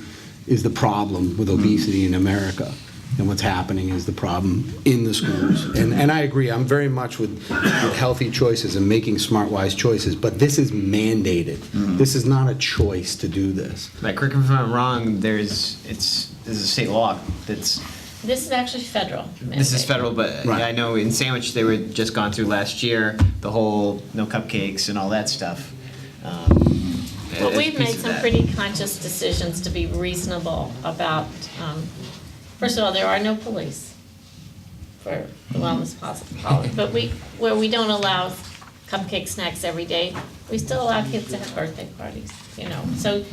is the problem with obesity in America. And what's happening is the problem in the schools. And I agree, I'm very much with healthy choices and making smart, wise choices, but this is mandated. This is not a choice to do this. Correct me if I'm wrong, there's a state law that's... This is actually federal. This is federal, but Right. I know in Sandwich they were just gone through last year, the whole no cupcakes and all that stuff. Well, as a we've piece made of some that. pretty conscious decisions to be reasonable about, first of all, there are no police for the wellness policy, but where we don't allow cupcake snacks every day, we still allow kids to have birthday parties, you know. So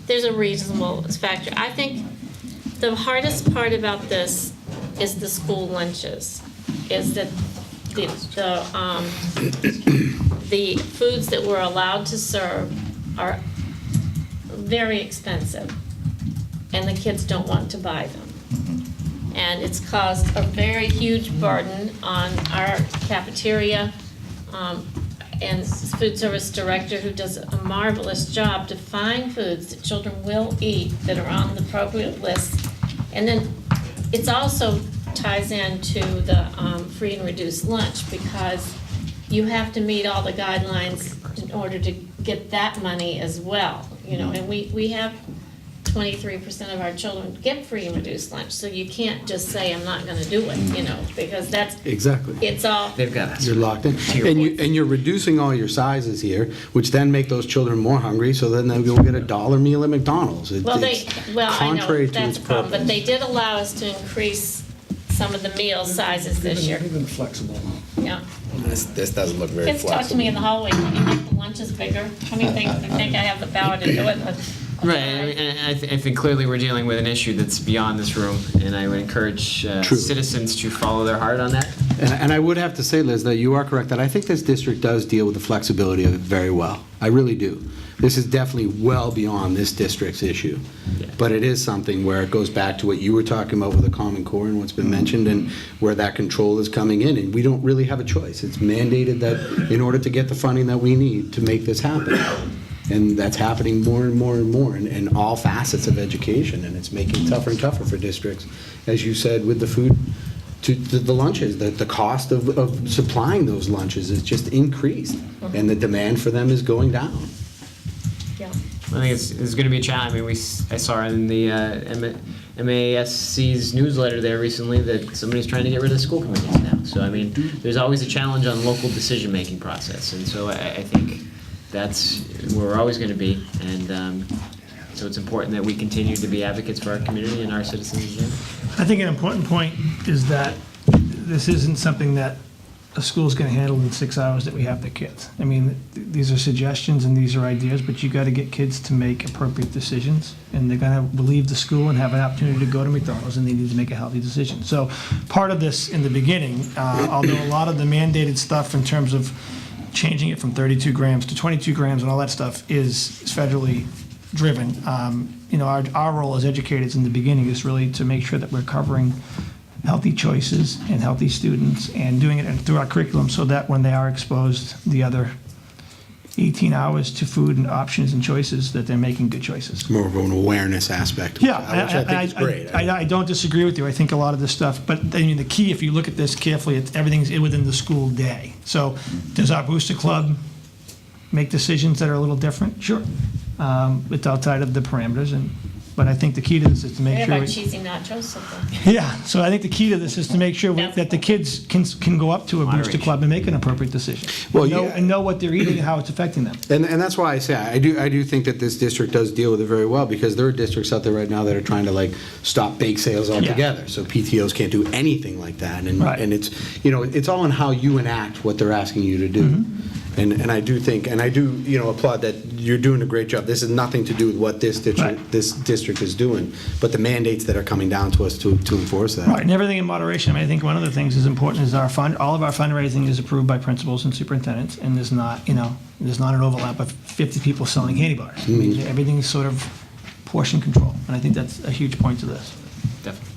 there's a reasonable factor. I think the hardest part about this is the school lunches, is that the foods that we're allowed to serve are very expensive, and the kids don't want to buy them. And it's caused a very huge burden on our cafeteria and food service director, who does a marvelous job to find foods that children will eat that are on the appropriate list. And then it's also ties into the free and reduced lunch, because you have to meet all the guidelines in order to get that money as well, you know. And we have 23% of our children get free and reduced lunch, so you can't just say, I'm not gonna do it, you know, because that's, Exactly. it's all, They've got us. You're locked in. And you're reducing all your sizes here, which then make those children more hungry, so then they'll go get a $1 meal at McDonald's. well, I know, contrary to that's its a problem, but purpose. they did allow us to increase some of the meal sizes this year, Even flexible. yeah. This doesn't look very Kids talk to me in the hallway, can you make the lunches bigger? How many things do you think I have the power to do it? But- Right, and I think clearly we're dealing with an issue that's beyond this room, and I would encourage True. citizens to follow their heart on that. And I would have to say, Liz, that you are correct, that I think this district does deal with the flexibility of it very well. I really do. This is definitely well beyond this district's issue. Yeah. But it is something where it goes back to what you were talking about with the Common Core and what's been mentioned, and where that control is coming in, and we don't really have a choice. It's mandated that in order to get the funding that we need to make this happen. And that's happening more and more and more in all facets of education, and it's making it tougher and tougher for districts. As you said, with the food, to the lunches, the cost of supplying those lunches is just increased, and the demand for them is going down. Yeah. I think it's going to be a challenge. I mean, I saw in the MASC's newsletter there recently that somebody's trying to get rid of school committees now. So, I mean, there's always a challenge on local decision-making process, and so I think that's where we're always going to be, and so it's important that we continue to be advocates for our community and our citizens. I think an important point is that this isn't something that a school's going to handle in 6 hours that we have the kids. I mean, these are suggestions and these are ideas, but you got to get kids to make appropriate decisions, and they're going to leave the school and have an opportunity to go to McDonald's, and they need to make a healthy decision. So part of this in the beginning, although a lot of the mandated stuff in terms of changing it from 32 grams to 22 grams and all that stuff is federally driven. You know, our role as educators in the beginning is really to make sure that we're covering healthy choices and healthy students, and doing it through our curriculum so that when they are exposed the other 18 hours to food and options and choices, that they're making good choices. More of an awareness aspect, Yeah, which I think is great. I don't disagree with you. I think a lot of this stuff, but I mean, the key, if you look at this carefully, everything's within the school day. So does our booster club make decisions that are a little different? Sure. It's outside of the parameters, but I think the key to this is to We make have sure. our cheesy nachos, so Yeah, so I think the key to this is to make sure that the kids can go up to a booster Moderation. club and make an appropriate decision. Well, And know what they're eating and how it's affecting them. And that's why I say, I do think that this district does deal with it very well, because there are districts out there right now that are trying to like stop bake sales altogether. So PTOs can't do anything like that. Right. And it's, you know, it's all in how you enact what they're asking you to do. Mm-hmm. And I do think, and I do, you know, applaud that you're doing a great job. This has nothing to do with what this district is doing, but the mandates that are coming down to us to enforce that. Right, and everything in moderation. I mean, I think one of the things is important is all of our fundraising is approved by principals and superintendents, and there's not an overlap of 50 people selling candy bars. I mean, everything's sort of portion control, and I think that's a huge point to this. Definitely.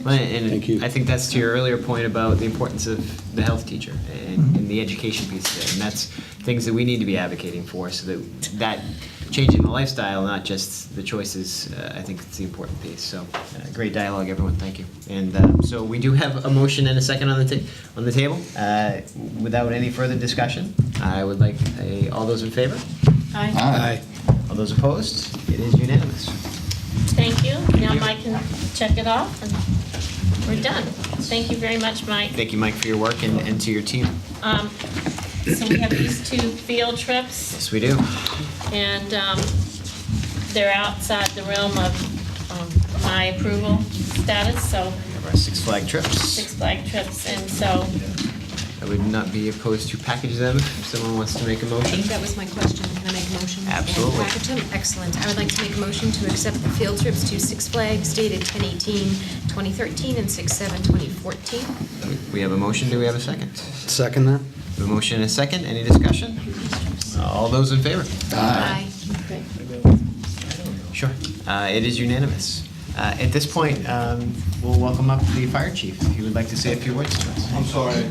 And Thank you. I think that's to your earlier point about the importance of the health teacher and the education piece there. And that's things that we need to be advocating for, so that changing the lifestyle, not just the choices, I think it's the important piece. So great dialogue, everyone. Thank you. And so we do have a motion and a second on the table. Without any further discussion, I would like all those in favor? Aye. Aye. All those opposed? It is unanimous. Thank you. Now Mike can check it off, and we're done. Thank you very much, Mike. Thank you, Mike, for your work and to your team. So we have these 2 field trips, Yes, we do. and they're outside the realm of my approval status, so We have our Six Flag trips. Six Flag trips, and so I would not be opposed to package them if someone wants to make a motion. That was my question. Can I make a motion? and Absolutely. package them? Excellent. I would like to make a motion to accept the field trips to Six Flags dated 10/18/2013 and 6/7/2014. We have a motion, do we have a second? Second that? A motion and a second, any discussion? All those in favor? Aye. Sure. It is unanimous. At this point, we'll welcome up the fire chief, if he would like to say a few words to us. I'm sorry.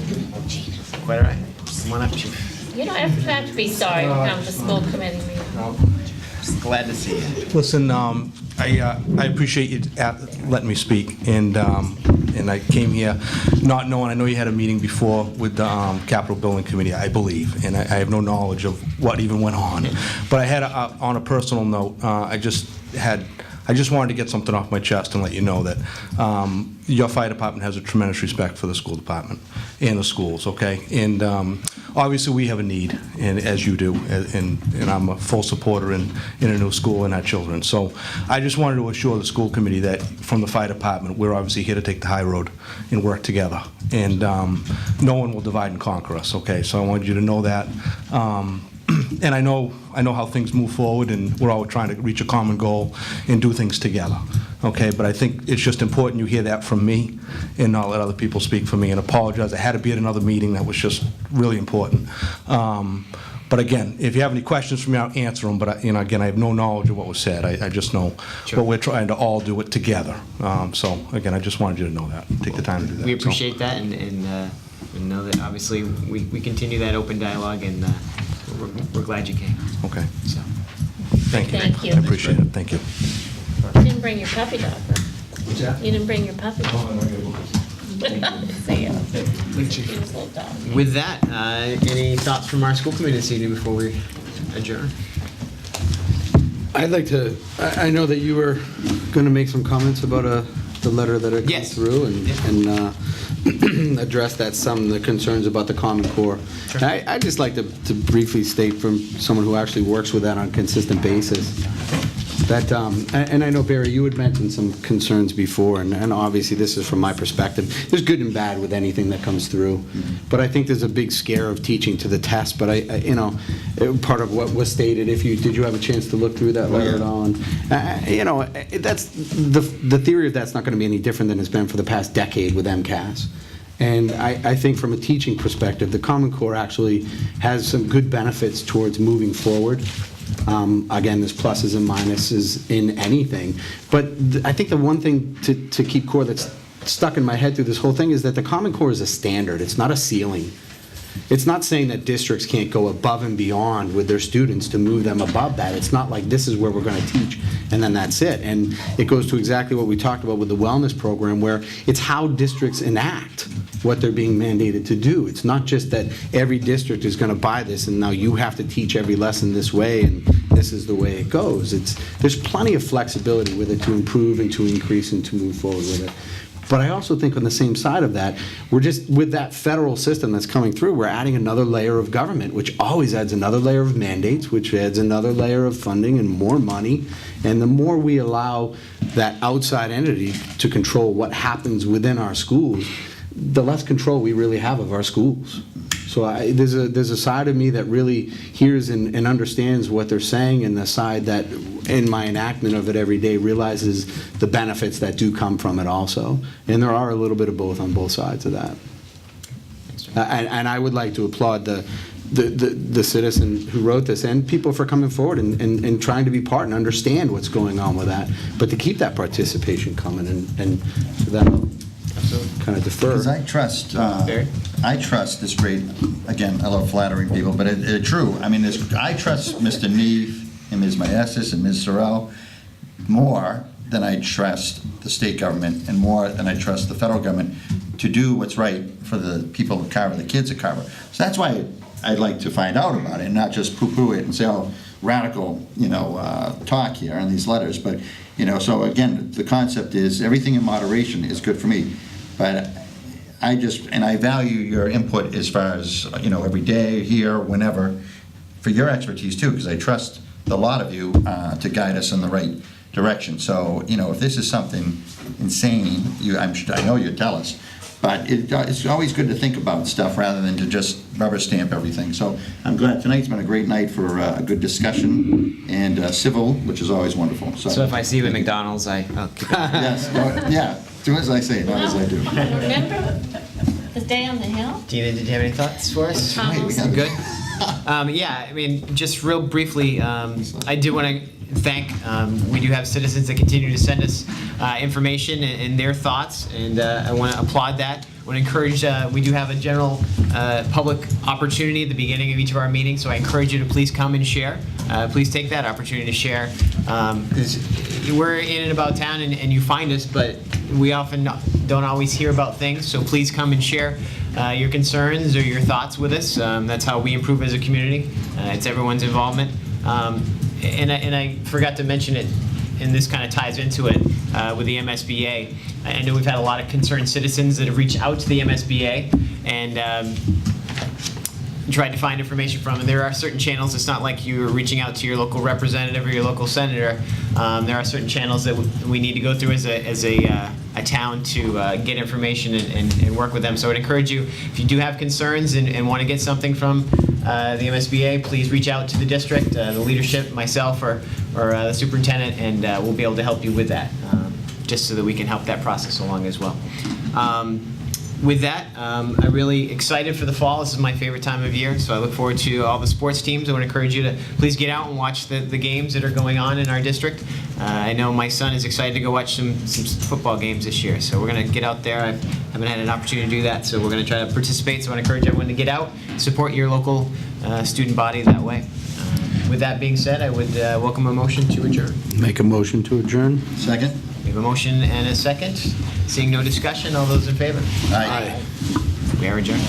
Quite all right. Come on up, chief. You don't have to be sorry to come to school committee meeting. Glad to see you. Listen, I appreciate you letting me speak, and I came here not knowing, I know you had a meeting before with the Capital Building Committee, I believe, and I have no knowledge of what even went on. But I had, on a personal note, I just wanted to get something off my chest and let you know that your fire department has a tremendous respect for the school department and the schools, okay? And obviously, we have a need, and as you do, and I'm a full supporter in a new school and our children. So I just wanted to assure the school committee that from the fire department, we're obviously here to take the high road and work together. And no one will divide and conquer us, okay? So I wanted you to know that. And I know how things move forward, and we're all trying to reach a common goal and do things together, okay? But I think it's just important you hear that from me and not let other people speak for me, and apologize. I had to be at another meeting that was just really important. But again, if you have any questions for me, I'll answer them, but again, I have no knowledge of what was said. I just know what we're trying to all do it together. So again, I just wanted you to know that. Take the time to do that. We appreciate that, and know that obviously we continue that open dialogue, and we're glad you came. Okay. So, Thank you. Thank you. I appreciate it. Thank you. You didn't bring your puppy dog, huh? What's that? You didn't bring your puppy dog. See ya. He was a little dog. With that, any thoughts from our school committee this evening before we adjourn? I'd like to, I know that you were going to make some comments about the letter that had come Yes. through and address some of the concerns about the Common Core. Sure. I'd just like to briefly state from someone who actually works with that on a consistent basis, that, and I know, Barry, you had mentioned some concerns before, and obviously this is from my perspective. There's good and bad with anything that comes through, but I think there's a big scare of teaching to the test. But part of what was stated, did you have a chance to look through that letter at all? And, that's the theory of that's not going to be any different than it's been for the past decade with MCAS. And I think from a teaching perspective, the Common Core actually has some good benefits towards moving forward. Again, there's pluses and minuses in anything. But I think the one thing to keep core that's stuck in my head through this whole thing is that the Common Core is a standard. It's not a ceiling. It's not saying that districts can't go above and beyond with their students to move them above that. It's not like this is where we're going to teach and then that's it. And it goes to exactly what we talked about with the wellness program, where it's how districts enact what they're being mandated to do. It's not just that every district is going to buy this and now you have to teach every lesson this way and this is the way it goes. There's plenty of flexibility with it to improve and to increase and to move forward with it. But I also think on the same side of that, we're just, with that federal system that's coming through, we're adding another layer of government, which always adds another layer of mandates, which adds another layer of funding and more money. And the more we allow that outside entity to control what happens within our schools, the less control we really have of our schools. So there's a side of me that really hears and understands what they're saying, and the side that, in my enactment of it every day, realizes the benefits that do come from it also. And there are a little bit of both on both sides of that. And I would like to applaud the citizen who wrote this and people for coming forward and trying to be part and understand what's going on with that, but to keep that participation coming, and for that I'll kind of defer. Because I trust this great, again, I love flattering people, but it's true. I mean, I trust Mr. Neve and Ms. Maestas and Ms. Sorrell more than I trust the state government and more than I trust the federal government to do what's right for the people of Carver, the kids of Carver. So that's why I'd like to find out about it and not just poo-poo it and say, oh, radical, talk here in these letters. But, so again, the concept is everything in moderation is good for me. But I value your input as far as, every day, here, whenever, for your expertise too, because I trust a lot of you to guide us in the right direction. So, if this is something insane, I know you'd tell us, But it's always good to think about stuff rather than to just rubber stamp everything. So I'm glad tonight's been a great night for a good discussion and civil, which is always wonderful. So if I see you at McDonald's, I'll keep it. Yes, yeah, do as I say, not as I do. Remember the day on the Hill? Tina, did you have any thoughts for us? Wait, we got- Good? Yeah, I mean, just real briefly, I do want to thank, we do have citizens that continue to send us information and their thoughts, and I want to applaud that. I want to encourage, we do have a general public opportunity at the beginning of each of our meetings, so I encourage you to please come and share. Please take that opportunity to share, because we're in and about town and you find us, but we often don't always hear about things, so please come and share your concerns or your thoughts with us. That's how we improve as a community. It's everyone's involvement. And I forgot to mention it, and this kind of ties into it with the MSBA. I know we've had a lot of concerned citizens that have reached out to the MSBA and tried to find information from. And there are certain channels. It's not like you're reaching out to your local representative or your local senator. There are certain channels that we need to go through as a town to get information and work with them. So I would encourage you, if you do have concerns and want to get something from the MSBA, please reach out to the district, the leadership, myself, or the superintendent, and we'll be able to help you with that, just so that we can help that process along as well. With that, I'm really excited for the fall. This is my favorite time of year, so I look forward to all the sports teams. I would encourage you to please get out and watch the games that are going on in our district. I know my son is excited to go watch some football games this year, so we're going to get out there. I haven't had an opportunity to do that, so we're going to try to participate. So I want to encourage everyone to get out, support your local student body that way. With that being said, I would welcome a motion to adjourn. Make a motion to adjourn? Second? We have a motion and a second. Seeing no discussion, all those in favor? Aye. We are adjourned.